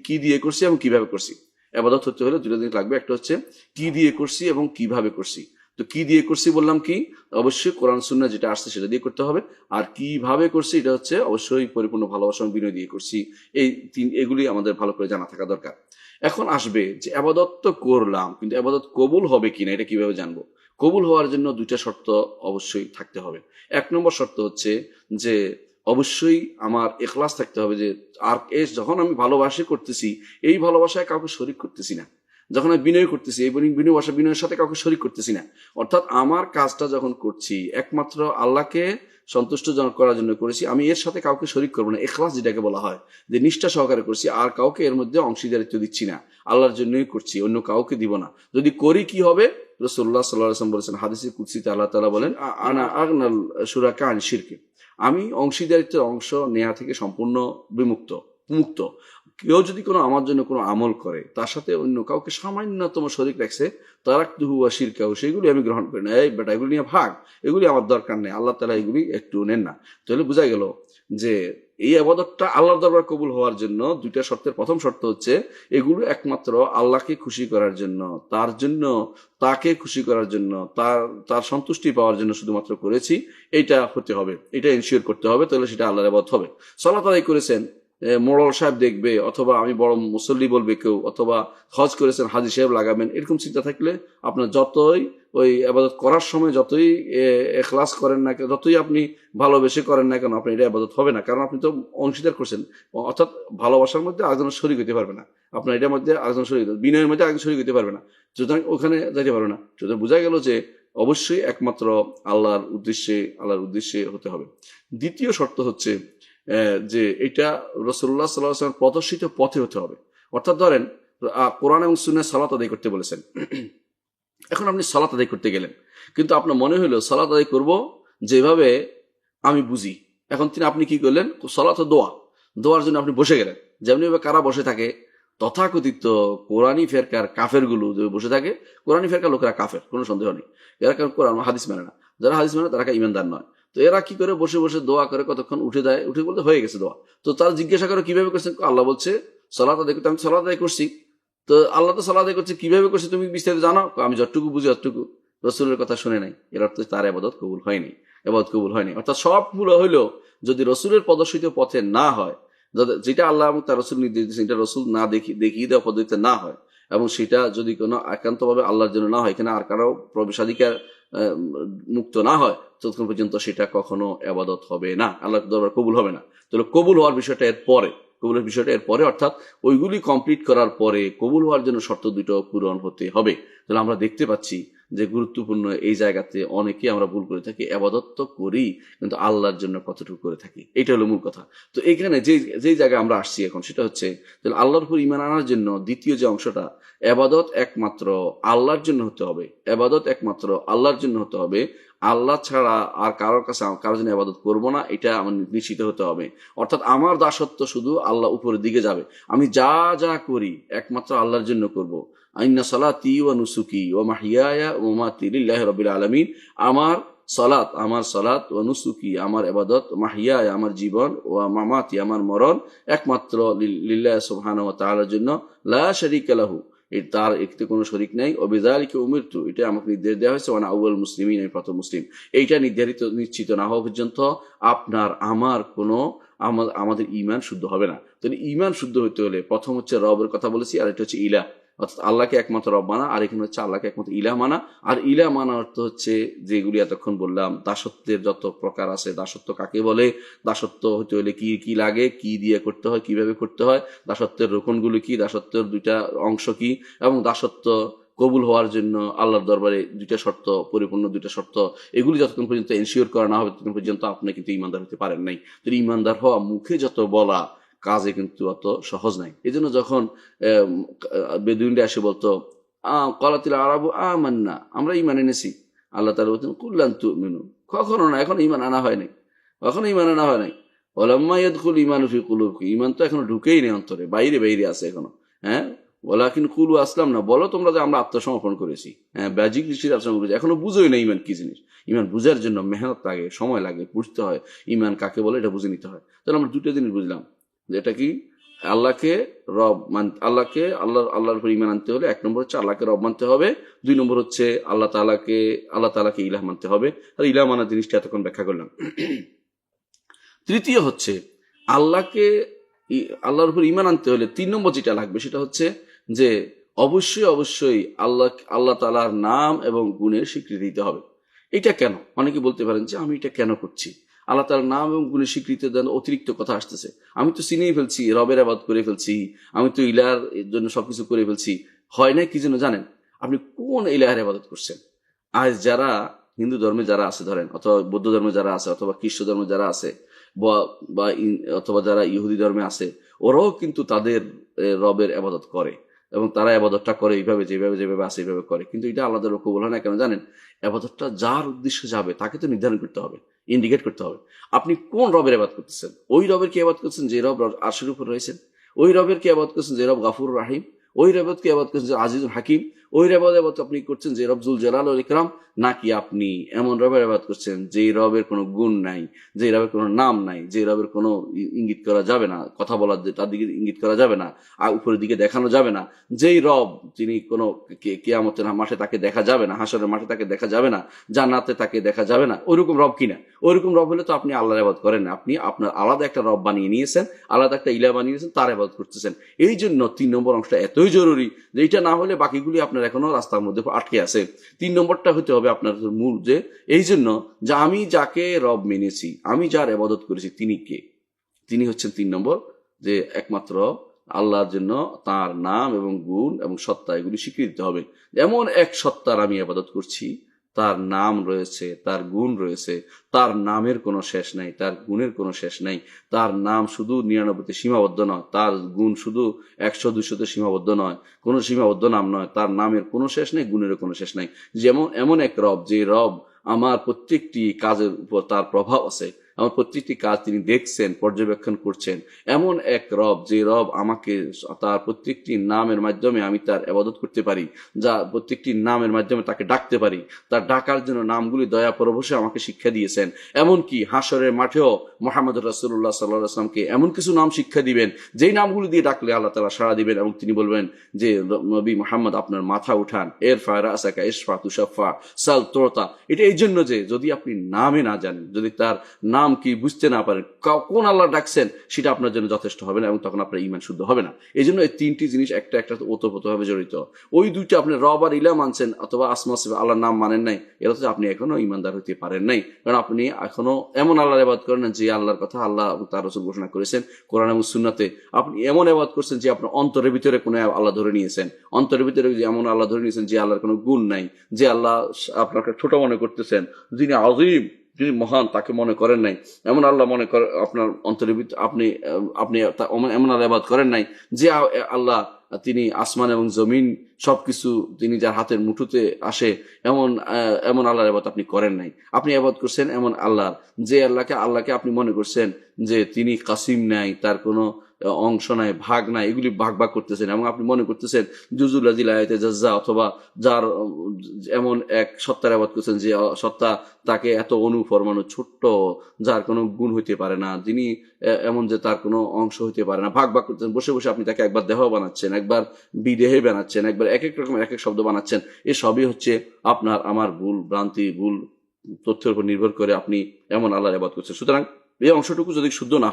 কি দিয়ে করছি এবং কিভাবে করছি। এবাদত হতে হলে 2টা জিনিস লাগবে, একটা হচ্ছে কি দিয়ে করছি এবং কিভাবে করছি। তো কি দিয়ে করছি বললাম কি, অবশ্যই কোরআন সুন্নাহ যেটা আসছে সেটা দিয়ে করতে হবে। আর কিভাবে করছি এটা হচ্ছে অবশ্যই পরিপূর্ণ ভালোবাসা এবং বিনয় দিয়ে করছি। এগুলি আমাদের ভালো করে জানা থাকা দরকার। এখন আসবে যে আবাদত তো করলাম, কিন্তু আবাদত কবুল হবে কিনা এটা কিভাবে জানবো? কবুল হওয়ার জন্য 2টা শর্ত অবশ্যই থাকতে হবে। 1 নম্বর শর্ত হচ্ছে যে অবশ্যই আমার ইখলাস থাকতে হবে, যে আর যখন আমি ভালোবাসে করতেছি, এই ভালোবাসায় কাউকে শরীক করতেছি না। যখন আমি বিনয় করতেছি, এই বিনয়ের সাথে কাউকে শরীক করতেছি না। অর্থাৎ আমার কাজটা যখন করছি একমাত্র আল্লাহকে সন্তুষ্ট করার জন্য করেছি, আমি এর সাথে কাউকে শরীক করবো না। ইখলাস যেটাকে বলা হয়, যে নিষ্ঠা সহকারে করছি, আর কাউকে এর মধ্যে অংশীদারিত্ব দিচ্ছি না, আল্লাহর জন্যই করছি, অন্য কাউকে দিব না। যদি করি কি হবে? রাসূলুল্লাহ সাল্লাল্লাহু আলাইহি ওয়াসাল্লাম বলেছেন, হাদিসে কুদসিতে আল্লাহ তাআলা বলেন, আনা আগনাল শুরাকা আন শিরকি, আমি অংশীদারিত্বের অংশ নেওয়া থেকে সম্পূর্ণ মুক্ত। কেউ যদি আমার জন্য কোনো আমল করে, তার সাথে অন্য কাউকে সামান্যতম শরীক রাখছে, তারাকতুহু ওয়া শিরকাহু, সেগুলি আমি গ্রহণ করি না। এই বেটা, এগুলি নিয়ে ভাগ, এগুলি আমার দরকার নেই, আল্লাহ তাআলা এগুলি একটু নেন না। তাহলে বোঝা গেল যে এই ইবাদতটা আল্লাহর দরবার কবুল হওয়ার জন্য 2টা শর্তের প্রথম শর্ত হচ্ছে এগুলো একমাত্র আল্লাহকে খুশি করার জন্য, তাকে খুশি করার জন্য, তার সন্তুষ্টি পাওয়ার জন্য শুধুমাত্র করেছি, এইটা হতে হবে, এটা এনশিওর করতে হবে, তাহলে সেটা আল্লাহর ইবাদত হবে। সালাত আদায় করেছেন, মোড়ল সাহেব দেখবে, অথবা আমি বড় মুসল্লি বলবে কেউ, অথবা হজ করেছেন হাজি সাহেব লাগাবেন, এরকম চিন্তা থাকলে আপনার যতই ওই আবাদত করার সময় যতই এখলাস করেন না কেন, যতই আপনি ভালোবেসে করেন না কেন, আপনি এটা আবাদত হবে না, কারণ আপনি তো অংশীদার করছেন। অর্থাৎ ভালোবাসার মধ্যে আরেকজনের শরীক হতে পারবে না, আপনার এটার মধ্যে আরেকজন শরীক, বিনয়ের মধ্যে আরেকজন শরীক হতে পারবে না, সুতরাং ওখানে যাইতে পারবে না। সুতরাং বোঝা গেল যে অবশ্যই একমাত্র আল্লাহর উদ্দেশ্যে হতে হবে। দ্বিতীয় শর্ত হচ্ছে যে এটা রাসূলুল্লাহ সাল্লাল্লাহু আলাইহি ওয়াসাল্লাম প্রদর্শিত পথে হতে হবে। অর্থাৎ ধরেন কোরআন এবং সুন্নাহ সালাত আদায় করতে বলেছেন, এখন আপনি সালাত আদায় করতে গেলেন, কিন্তু আপনার মনে হলো সালাত আদায় করব যেভাবে আমি বুঝি। এখন আপনি কি করলেন, সালাত দোয়ার জন্য আপনি বসে গেলেন। যেমনি ভাবে কারা বসে থাকে, তথাকথিত কোরআনী ফেরকার কাফের গুলো বসে থাকে। কোরআনী ফেরকার লোকেরা কাফের, কোনো সন্দেহ নেই, এরা কোরআন হাদিস মানে না। যারা হাদিস মানে তারা ইমানদার নয়। তো এরা কি করে বসে বসে দোয়া করে, কতক্ষণ উঠে দেয়, উঠে বলতে হয়ে গেছে দোয়া। তো তারা জিজ্ঞাসা করে কিভাবে করছেন, আল্লাহ বলছে সালাত আদায় করতে, আমি সালাত আদায় করছি। তো আল্লাহ তো সালাত আদায় করছে, কিভাবে করছে তুমি বিস্তারিত জানো? আমি যতটুকু বুঝি অতটুকু। রসুলের কথা শুনে নাই, এর অর্থ তার ইবাদত কবুল হয়নি, ইবাদত কবুল হয়নি। অর্থাৎ সবগুলো হইলো যদি রসুলের প্রদর্শিত পথে না হয়, যেটা আল্লাহ এবং তার রসুল নির্দেশ দিয়েছেন, এটা রসুল না দেখিয়ে দেওয়া পদ্ধতিতে না হয়, এবং সেটা যদি কোনো একান্তভাবে আল্লাহর জন্য না হয়, এখানে আর কারো প্রবেশাধিকার মুক্ত না হয়, ততক্ষণ পর্যন্ত সেটা কখনো ইবাদত হবে না, আল্লাহর দরবার কবুল হবে না। তাহলে কবুল হওয়ার বিষয়টা এর পরে, কবুলের বিষয়টা এর পরে, অর্থাৎ ওইগুলি কমপ্লিট করার পরে কবুল হওয়ার জন্য শর্ত দুটো পূরণ হতে হবে। তাহলে আমরা দেখতে পাচ্ছি যে গুরুত্বপূর্ণ এই জায়গাতে অনেকে আমরা ভুল করে থাকি, ইবাদত তো করি কিন্তু আল্লাহর জন্য কতটুকু করে থাকি, এটা হলো মূল কথা। তো এখানে যে জায়গায় আমরা আসছি এখন, সেটা হচ্ছে তাহলে আল্লাহর উপর ঈমান আনার জন্য দ্বিতীয় যে অংশটা, ইবাদত একমাত্র আল্লাহর জন্য হতে হবে, ইবাদত একমাত্র আল্লাহর জন্য হতে হবে, আল্লাহ ছাড়া আর কারোর কাছে কারোর জন্য ইবাদত করবো না, এটা আমার নিশ্চিত হতে হবে। অর্থাৎ আমার দাসত্ব শুধু আল্লাহ উপরের দিকে যাবে, আমি যা যা করি একমাত্র আল্লাহর জন্য করব। আইন্না সালাতি ওয়া নুসুকি ওয়া মাহইয়ায়া ওয়া মামাতি লিল্লাহি রাব্বিল আলামিন, আমার সালাত ওয়া নুসুকি, আমার ইবাদত, মাহইয়ায়া আমার জীবন, ওয়া মামাতি আমার মরণ, একমাত্র লিল্লাহি সুবহানাহু ওয়া তাআলার জন্য, লা শারীকা লাহু, তার একটি কোনো শরীক নাই, অবিযালিকা উমিরতু, এটা আমাকে নির্দেশ দেওয়া হয়েছে, ওয়ানা আউয়াল মুসলিমিন, আমি প্রথম মুসলিম। এইটা নিশ্চিত না হওয়া পর্যন্ত আপনার আমার কোনো আমাদের ঈমান শুদ্ধ হবে না। তাহলে ঈমান শুদ্ধ হতে হলে প্রথম হচ্ছে রবের কথা বলেছি, আর এটা হচ্ছে ইলাহ, অর্থাৎ আল্লাহকে একমাত্র রব মানা, আর এখানে হচ্ছে আল্লাহকে একমাত্র ইলাহ মানা। আর ইলাহ মানা অর্থ হচ্ছে যেগুলি এতক্ষণ বললাম, দাসত্বের যত প্রকার আছে, দাসত্ব কাকে বলে, দাসত্ব হতে হলে কি কি লাগে, কি দিয়ে করতে হয়, কিভাবে করতে হয়, দাসত্বের রোকনগুলি কি, দাসত্বের দুইটা অংশ কি, এবং দাসত্ব কবুল হওয়ার জন্য আল্লাহর দরবারে দুইটা শর্ত, পরিপূর্ণ দুইটা শর্ত, এগুলি যতক্ষণ পর্যন্ত এনশিওর করা না হবে ততক্ষণ পর্যন্ত আপনি কিন্তু ইমানদার হতে পারেন নাই। তো ইমানদার হওয়া মুখে যত বলা, কাজে কিন্তু অত সহজ নাই। এই জন্য যখন বেদুইনরা এসে বলতো কলাতিল আরাবু আমান্না, আমরা ইমান এনেছি, আল্লাহ তাআলা বলতেন কুল্লান তুমিনু, কখনো না, এখন ইমান আনা হয় নাই, কখনো ইমান আনা হয় নাই। ওয়ালাম্মা ইয়াদখুল ঈমানু ফি কুলুবিকুম, ঈমান তো এখনো ঢুকেই নেই অন্তরে, বাইরে বাইরে আছে এখনো। হ্যাঁ, ওয়ালাকিন কুলু আসলাম না, বলো তোমরা যে আমরা আত্মসমর্পণ করেছি। হ্যাঁ, বাহ্যিক দৃষ্টিতে আত্মসমর্পণ করেছি, এখনো বুঝোই না ঈমান কি জিনিস। ঈমান বুঝার জন্য মেহনত লাগে, সময় লাগে, বুঝতে হয় ঈমান কাকে বলে, এটা বুঝে নিতে হয়। তাহলে আমরা দুটো জিনিস বুঝলাম, যেটা কি আল্লাহকে রব আল্লাহর উপর ঈমান আনতে হলে এক নম্বর হচ্ছে আল্লাহকে রব মানতে হবে, দুই নম্বর হচ্ছে আল্লাহ তাআলাকে ইলাহ মানতে হবে। আর ইলাহ মানা জিনিসটা এতক্ষণ ব্যাখ্যা করলাম। তৃতীয় হচ্ছে আল্লাহর উপর ঈমান আনতে হলে তিন নম্বর যেটা লাগবে, সেটা হচ্ছে যে অবশ্যই আল্লাহ তাআলার নাম এবং গুণের স্বীকৃতি দিতে হবে। এটা কেন? অনেকে বলতে পারেন যে আমি এটা কেন করছি, আল্লাহ তাআলার নাম এবং গুণের স্বীকৃতি দেন, অতিরিক্ত কথা আসতেছে, আমি তো চিনেই ফেলছি, রবের ইবাদত করে ফেলছি, আমি তো ইলাহর জন্য সবকিছু করে ফেলছি। হয় না কি জন্য জানেন? আপনি কোন ইলাহের ইবাদত করছেন? আজ যারা হিন্দু ধর্মে যারা আছে ধরেন, অথবা বৌদ্ধ ধর্মে যারা আছে, অথবা খ্রিস্ট ধর্মে যারা আছে, অথবা যারা ইহুদি ধর্মে আছে, ওরাও কিন্তু তাদের রবের ইবাদত করে, এবং তারা ইবাদতটা করে এইভাবে, যেভাবে আছে এইভাবে করে। কিন্তু এটা আল্লাহ তাআলা কবুল হয় না কেন জানেন? ইবাদতটা যার উদ্দেশ্যে যাবে তাকে তো নির্ধারণ করতে হবে, ইন্ডিকেট করতে হবে। আপনি কোন রবের ইবাদত করতেছেন? ওই রবের কি ইবাদত করছেন যে রব আরশের উপর রয়েছেন? ওই রবের কি ইবাদত করছেন যে রব গাফুর রাহিম? ওই রবের কি ইবাদত করছেন যে আজিজুল হাকিম? ওই রবের ইবাদত আপনি করছেন যে রব জুল জালাল ওয়াল ইকরাম, নাকি আপনি এমন রবের ইবাদত করছেন যেই রবের কোনো গুণ নাই, যেই রবের কোনো নাম নাই, যেই রবের কোনো ইঙ্গিত করা যাবে না, কথা বলার তার দিকে ইঙ্গিত করা যাবে না, আর উপরের দিকে দেখানো যাবে না, যেই রব তিনি কোনো কিয়ামতের মাঠে তাকে দেখা যাবে না, হাসরের মাঠে তাকে দেখা যাবে না, জান্নাতে তাকে দেখা যাবে না, ওইরকম রব কিনা? ওইরকম রব হলে তো আপনি আল্লাহর ইবাদত করেন না, আপনি আপনার আলাদা একটা রব বানিয়ে নিয়েছেন, আলাদা একটা ইলাহ বানিয়ে নিয়েছেন, তার ইবাদত করতেছেন। এই জন্য 3 নম্বর অংশটা এতই জরুরি যে এটা না হলে বাকিগুলি আপনার এখনো রাস্তার মধ্যে আটকে আছে। 3 নম্বরটা হতে হবে আপনার মূল, যে এই জন্য যে আমি যাকে রব মেনেছি, আমি যার ইবাদত করেছি, তিনি কে? তিনি হচ্ছেন 3 নম্বর, যে একমাত্র আল্লাহর জন্য তার নাম এবং গুণ এবং সত্তা এগুলি স্বীকৃতি দিতে হবে। এমন এক সত্তার আমি ইবাদত করছি, তার নাম রয়েছে, তার গুণ রয়েছে, তার নামের কোনো শেষ নাই, তার গুণের কোনো শেষ নাই, তার নাম শুধু 99তে সীমাবদ্ধ নয়, তার গুণ শুধু 100-200তে সীমাবদ্ধ নয়, কোনো সীমাবদ্ধ নাম নয়, তার নামের কোনো শেষ নেই, গুণেরও কোনো শেষ নাই। যেমন এমন এক রব, যে রব আমার প্রত্যেকটি কাজের উপর তার প্রভাব আছে, আমার প্রত্যেকটি কাজ তিনি দেখছেন, পর্যবেক্ষণ করছেন। এমন এক রব, যে রব আমাকে তার প্রত্যেকটি নামের মাধ্যমে আমি তার ইবাদত করতে পারি, যা প্রত্যেকটি নামের মাধ্যমে তাকে ডাকতে পারি, তার ডাকার জন্য নামগুলি দয়া পরবশে আমাকে শিক্ষা দিয়েছেন। এমনকি হাসরের মাঠেও মুহাম্মদ রাসূলুল্লাহ সাল্লাল্লাহু আলাইহি ওয়াসাল্লামকে এমন কিছু নাম শিক্ষা দিবেন, যেই নামগুলি দিয়ে ডাকলে আল্লাহ তাআলা সাড়া দিবেন, এবং তিনি বলবেন যে নবী মুহাম্মদ আপনার মাথা উঠান, ইরফা রাসাকা ইশফা তুশাফা সাল তুতা। এটা এই জন্য যে যদি আপনি নামে না জানেন, যদি তার নাম কি বুঝতে না পারেন, কোন আল্লাহ ডাকছেন, সেটা আপনার জন্য যথেষ্ট হবে না, এবং তখন আপনার ঈমান শুদ্ধ হবে না। এই জন্য এই 3টি জিনিস একটা একটা ওতপ্রোতভাবে জড়িত। ওই 2টা আপনি রব আর ইলাহ মানছেন, অথবা আসমা সিফাত আল্লাহর নাম মানেন নাই, এটা তো আপনি এখনো ঈমানদার হতে পারেন নাই। কারণ আপনি এখনো এমন আল্লাহর ইবাদত করেন না যে আল্লাহর কথা আল্লাহ এবং তার রাসূল ঘোষণা করেছেন কোরআন এবং সুন্নাতে। আপনি এমন ইবাদত করছেন যে আপনার অন্তরের ভিতরে কোনো আল্লাহ ধরে নিয়েছেন, অন্তরের ভিতরে এমন আল্লাহ ধরে নিয়েছেন যে আল্লাহর কোনো গুণ নাই, যে আল্লাহ আপনাকে ছোট মনে করতেছেন, যিনি আযীম, যিনি মহান, তাকে মনে করেন নাই, এমন আল্লাহ মনে করে আপনার অন্তরের ভিতরে আপনি আপনি এমন আল্লাহ ইবাদত করেন নাই, যে আল্লাহ তিনি আসমান এবং জমিন সবকিছু তিনি যার হাতের মুঠোতে আসে, এমন আল্লাহর ইবাদত আপনি করেন নাই। আপনি ইবাদত করছেন এমন আল্লাহর, যে আল্লাহকে আপনি মনে করছেন যে তিনি কাসিম নাই, তার কোনো অংশ নাই, ভাগ নাই, এগুলি ভাগ ভাগ করতেছেন, এবং আপনি মনে করতেছেন জুজুল আয়াতে জাজ্জা, অথবা যার এমন এক সত্তার ইবাদত করছেন যে সত্তা তাকে এত অণু পরমাণু ছোট্ট, যার কোনো গুণ হইতে পারে না, যিনি এমন যে তার কোনো অংশ হইতে পারে না, ভাগ ভাগ করতেছেন। বসে বসে আপনি তাকে একবার দেহ বানাচ্ছেন, একবার বিদেহে বানাচ্ছেন, একবার এক এক রকম এক এক শব্দ বানাচ্ছেন। এসবই হচ্ছে আপনার আমার ভুল ভ্রান্তি, ভুল তথ্যের উপর নির্ভর করে আপনি এমন আল্লাহর ইবাদত করছেন। সুতরাং এই অংশটুকু যদি শুদ্ধ না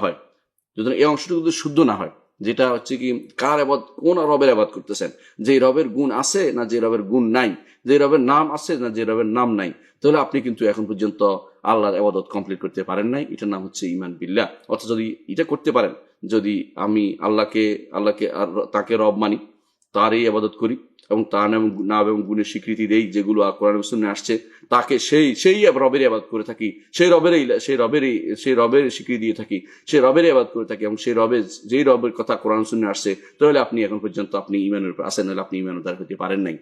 হয়, যেটা হচ্ছে কি কার ইবাদত, কোন রবের ইবাদত করতেছেন, যে রবের গুণ আছে না যে রবের গুণ নাই, যে রবের নাম আছে না যে রবের নাম নাই, তাহলে আপনি কিন্তু এখন পর্যন্ত আল্লাহর ইবাদত কমপ্লিট করতে পারেন নাই। এটার নাম হচ্ছে ঈমান বিল্লাহ। অর্থাৎ যদি এটা করতে পারেন, যদি আমি আল্লাহকে তাকে রব মানি, তারই ইবাদত করি, এবং তার নাম এবং গুণের স্বীকৃতি দেই যেগুলো কোরআন এবং সুন্নাহে আসছে, তাকে সেই রবের ইবাদত করে থাকি, সেই রবের স্বীকৃতি দিয়ে থাকি, সেই রবের ইবাদত করে থাকি, এবং যেই রবের কথা কোরআন সুন্নাহে আসছে, তাহলে আপনি এখন পর্যন্ত আপনি ঈমানের উপর আছেন, নাহলে আপনি ঈমানদার হতে পারেন নাই।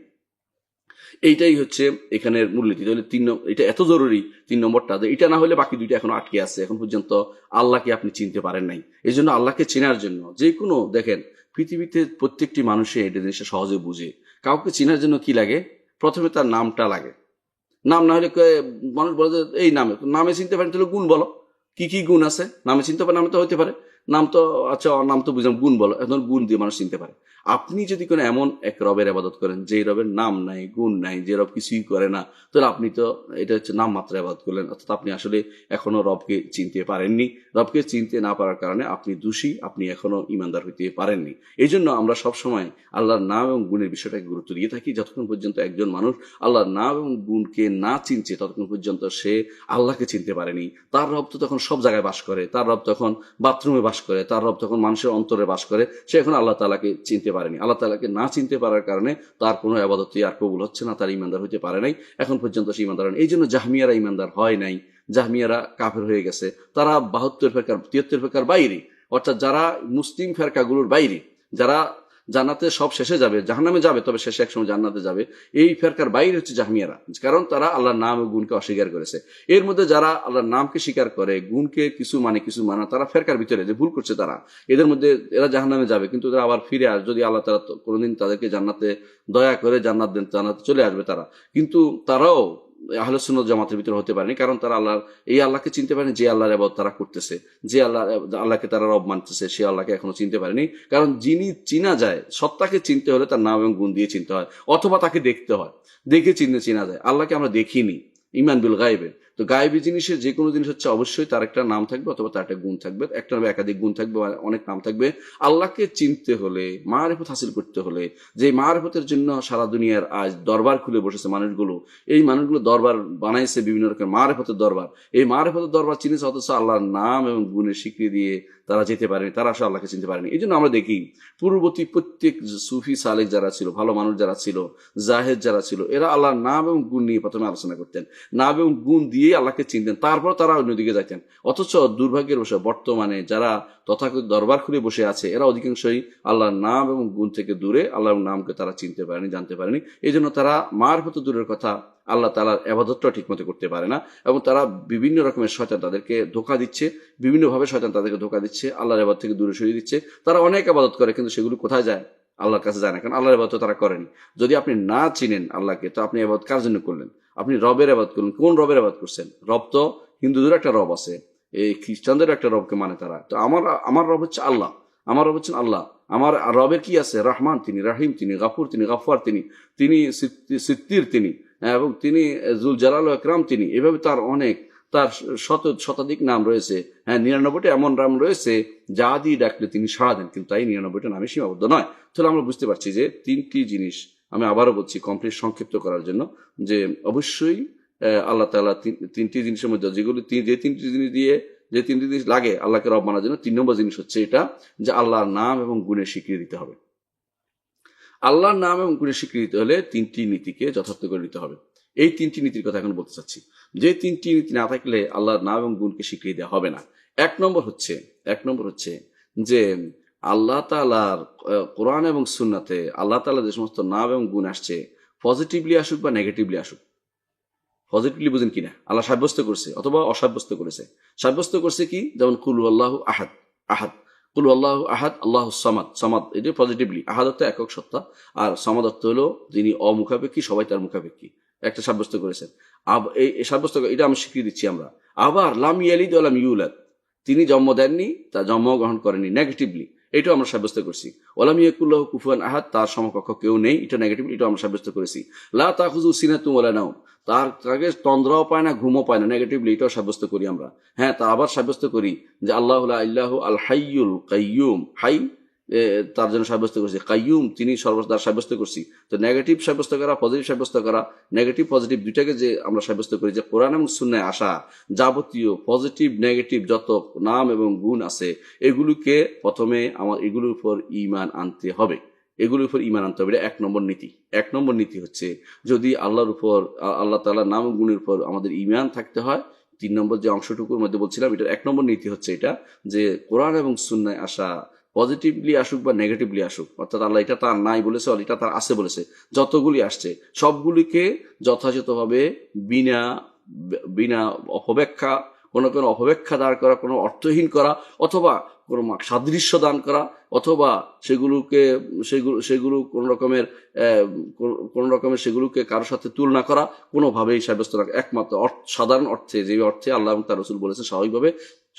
এইটাই হচ্ছে এখানের মূলনীতি। তাহলে এটা এত জরুরি 3 নম্বরটা, যে এটা না হলে বাকি 2টা এখনো আটকে আছে। এখন পর্যন্ত আল্লাহকে আপনি চিনতে পারেন নাই। এই জন্য আল্লাহকে চেনার জন্য যে কোনো, দেখেন পৃথিবীতে প্রত্যেকটি মানুষে এটা জিনিসটা সহজে বুঝে। কাউকে চেনার জন্য কি লাগে? প্রথমে তার নামটা লাগে। নাম না হলে মানুষ বলে যে এই নামে চিনতে পারেন, তাহলে গুণ বলো, কি কি গুণ আছে নামে চিনতে পারে। নামে তো হইতে পারে, নাম তো আচ্ছা, নাম তো বুঝলাম, গুণ বলো, এখন গুণ দিয়ে মানুষ চিনতে পারে। আপনি যদি কোনো এমন এক রবের ইবাদত করেন যে রবের নাম নাই, গুণ নাই, যে রব কিছুই করে না, তাহলে আপনি তো এটা হচ্ছে নাম মাত্র ইবাদত করলেন। অর্থাৎ আপনি আসলে এখনো রবকে চিনতে পারেননি। রবকে চিনতে না পারার কারণে আপনি দোষী, আপনি এখনো ঈমানদার হইতে পারেননি। এই জন্য আমরা সবসময় আল্লাহর নাম এবং গুণের বিষয়টাকে গুরুত্ব দিয়ে থাকি। যতক্ষণ পর্যন্ত একজন মানুষ আল্লাহর নাম এবং গুণকে না চিনছে, ততক্ষণ পর্যন্ত সে আল্লাহকে চিনতে পারেনি। তার রব তো তখন সব জায়গায় বাস করে, তার রব তখন বাথরুমে বাস করে, তার রব তখন মানুষের অন্তরে বাস করে। সে এখন আল্লাহ তাআলাকে চিনতে পারেনি। আল্লাহ তাআলাকে না চিনতে পারার কারণে তার কোনো ইবাদতই আর কবুল হচ্ছে না, তার ঈমানদার হইতে পারে নাই। এখন পর্যন্ত সে ঈমানদার হয়নি। এই জন্য জাহমিয়ারা ঈমানদার হয় নাই, জাহমিয়ারা কাফের হয়ে গেছে। তারা 72 ফেরকার 73 ফেরকার বাইরে, অর্থাৎ যারা মুসলিম ফেরকাগুলোর বাইরে, যারা জান্নাতে সব শেষে যাবে, জাহান্নামে যাবে তবে শেষে একসময় জান্নাতে যাবে, এই ফেরকার বাইরে হচ্ছে জাহমিয়ারা। কারণ তারা আল্লাহর নাম ও গুণকে অস্বীকার করেছে। এর মধ্যে যারা আল্লাহর নামকে স্বীকার করে, গুণকে কিছু কিছু মানে, তারা ফেরকার ভিতরে যে ভুল করছে তারা, এদের মধ্যে এরা জাহান্নামে যাবে, কিন্তু তারা আবার ফিরে আসবে যদি আল্লাহ তাআলা কোনোদিন তাদেরকে জান্নাতে দয়া করে জান্নাত দেন, জান্নাতে চলে আসবে তারা। কিন্তু তারাও আহলে সুন্নাত জামাতের ভিতরে হতে পারেনি, কারণ তারা এই আল্লাহকে চিনতে পারেনি যে আল্লাহর ইবাদত তারা করতেছে, যে আল্লাহকে তারা রব মানতেছে, সে আল্লাহকে এখনো চিনতে পারেনি। কারণ যিনি চিনা যায়, সত্তাকে চিনতে হলে তার নাম এবং গুণ দিয়ে চিনতে হয়, অথবা তাকে দেখতে হয়, দেখে চিনা যায়। আল্লাহকে আমরা দেখিনি, ইমান বিল গায়বে। তো গায়েবী জিনিসের যে কোনো জিনিস হচ্ছে অবশ্যই তার একটা নাম থাকবে, অথবা তার একটা গুণ থাকবে, একটা একাধিক গুণ থাকবে, অনেক নাম থাকবে। আল্লাহকে চিনতে হলে, মারিফত হাসিল করতে হলে, যে মারিফতের জন্য সারা দুনিয়ার আজ দরবার খুলে বসেছে মানুষগুলো, এই মানুষগুলো দরবার বানাইছে বিভিন্ন রকম মারিফতের দরবার, এই মারিফতের দরবার চিনেছে, অথচ আল্লাহর নাম এবং গুণের স্বীকৃতি দিয়ে তারা যেতে পারেনি, তারা আসলে আল্লাহকে চিনতে পারেনি। এই জন্য আমরা দেখি পূর্ববর্তী প্রত্যেক সুফি সালেক যারা ছিল, ভালো মানুষ যারা ছিল, জাহেদ যারা ছিল, এরা আল্লাহর নাম এবং গুণ নিয়ে প্রথমে আলোচনা করতেন, নাম এবং গুণ দিয়ে আল্লাহকে চিনতেন, তারপর তারা অন্যদিকে যাইতেন। অথচ দুর্ভাগ্যের বিষয়, বর্তমানে যারা তথাকথিত দরবার খুলে বসে আছে, এরা অধিকাংশই আল্লাহর নাম এবং গুণ থেকে দূরে, আল্লাহর নামকে তারা চিনতে পারেনি, জানতে পারেনি। এই জন্য তারা মারফত দূরের কথা, আল্লাহ তাআলার ইবাদতটা ঠিক মতো করতে পারে না, এবং তারা বিভিন্ন রকমের শয়তান তাদেরকে ধোঁকা দিচ্ছে, বিভিন্নভাবে শয়তান তাদেরকে ধোঁকা দিচ্ছে, আল্লাহর ইবাদত থেকে দূরে সরিয়ে দিচ্ছে। তারা অনেক ইবাদত করে, কিন্তু সেগুলো কোথায় যায়? আল্লাহর কাছে যায় না, কারণ আল্লাহর ইবাদত তারা করেনি। যদি আপনি না চিনেন আল্লাহকে, তো আপনি ইবাদত কার জন্য করলেন? আপনি রবের ইবাদত করলেন, কোন রবের ইবাদত করছেন? রব তো হিন্দুদের একটা রব আছে, এই খ্রিস্টানদের একটা রবকে মানে তারা। তো আমার রব হচ্ছে আল্লাহ, আমার রব হচ্ছেন আল্লাহ। আমার রবের কি আছে? রহমান তিনি, রাহিম তিনি, গাফুর তিনি, গাফফার তিনি, তিনি সিত্তির তিনি, এবং তিনি জুল জালাল ও একরাম তিনি। এভাবে তার অনেক, তার শতাধিক নাম রয়েছে। হ্যাঁ, 99টা এমন নাম রয়েছে যা দিয়ে ডাকলে তিনি সাড়া দেন, কিন্তু তাই 99টা নামে সীমাবদ্ধ নয়। তাহলে আমরা বুঝতে পারছি যে তিনটি জিনিস, আমি আবারও বলছি কমপ্লিট সংক্ষিপ্ত করার জন্য, যে অবশ্যই আল্লাহ তাআলা তিনটি জিনিসের মধ্যে যে তিনটি জিনিস দিয়ে, যে তিনটি জিনিস লাগে আল্লাহকে রব মানার জন্য, 3 নম্বর জিনিস হচ্ছে এটা, যে আল্লাহর নাম এবং গুণের স্বীকৃতি দিতে হবে। আল্লাহর নাম এবং গুণের স্বীকৃতি হলে তিনটি নীতিকে যথার্থ করে নিতে হবে। এই তিনটি নীতির কথা এখন বলতে চাচ্ছি। যে তিনটি নীতি না থাকলে আল্লাহর নাম এবং গুণকে স্বীকৃতি দেওয়া হবে না। এক নম্বর হচ্ছে যে আল্লাহ তাআলার কোরআন এবং সুন্নাতে আল্লাহ তাআলার যে সমস্ত নাম এবং গুণ আসছে, পজিটিভলি আসুক বা নেগেটিভলি আসুক, পজিটিভলি বুঝেন কিনা, আল্লাহ সাব্যস্ত করছে অথবা অসাব্যস্ত করেছে। সাব্যস্ত করছে কি? যেমন কুল আল্লাহু আহাদ, আহাদ, কুল আল্লাহু আহাদ, আল্লাহু সামাদ, সামাদ, এটা পজিটিভলি। আহাদ অর্থ একক সত্তা, আর সামাদ অর্থ হলো যিনি অমুখাপেক্ষী, সবাই তার মুখাপেক্ষী, একটা সাব্যস্ত করেছেন। এই সাব্যস্ত, এটা আমি স্বীকৃতি দিচ্ছি আমরা। আবার লাম ইয়ালিদ ওয়া লাম ইউলাদ, তিনি জন্ম দেননি, তা জন্মগ্রহণ করেনি, নেগেটিভলি, এটাও আমরা সাব্যস্ত করছি। ওয়ালাম ইয়াকুল্লাহু কুফুয়ান আহাদ, তার সমকক্ষ কেউ নেই, এটা নেগেটিভলি, এটাও আমরা সাব্যস্ত করেছি। লা তাখুযু সিনাতুন ওয়ালা নাওম, তাকে তন্দ্রাও পায় না, ঘুমও পায় না, নেগেটিভলি, এটাও সাব্যস্ত করি আমরা। হ্যাঁ, তা আবার সাব্যস্ত করি যে আল্লাহু লা ইলাহা আল হাইয়ুল কাইয়ুম, হাই তার জন্য সাব্যস্ত করছি, কাইয়ুম তিনি সর্বদা সাব্যস্ত করছি। তো নেগেটিভ সাব্যস্ত করা, পজিটিভ সাব্যস্ত করা, নেগেটিভ পজিটিভ দুইটাকে যে আমরা সাব্যস্ত করি, যে কোরআন এবং সুন্নায় আসা যাবতীয় পজিটিভ নেগেটিভ যত নাম এবং গুণ আছে, এগুলোকে প্রথমে এগুলোর উপর ঈমান আনতে হবে, এগুলোর উপর ঈমান আনতে হবে। এটা 1 নম্বর নীতি। 1 নম্বর নীতি হচ্ছে, যদি আল্লাহর উপর, আল্লাহ তাআলার নাম ও গুণের উপর আমাদের ঈমান থাকতে হয়। 3 নম্বর যে অংশটুকুর মধ্যে বলছিলাম, এটার 1 নম্বর নীতি হচ্ছে এটা, যে কোরআন এবং সুন্নায় আসা পজিটিভলি আসুক বা নেগেটিভলি আসুক, অর্থাৎ আল্লাহ এটা তার নাই বলেছে, এটা তার আছে বলেছে, যতগুলি আসছে সবগুলিকে যথাযথভাবে বিনা বিনা অপব্যাখ্যা, কোনো অপব্যাখ্যা দাঁড় করা, কোনো অর্থহীন করা, অথবা কোনো সাদৃশ্য দান করা, অথবা সেগুলো কোন রকমের সেগুলোকে কারোর সাথে তুলনা করা, কোনোভাবেই সাব্যস্ত না। একমাত্র সাধারণ অর্থে, যে অর্থে আল্লাহ এবং তার রাসূল বলেছেন স্বাভাবিকভাবে,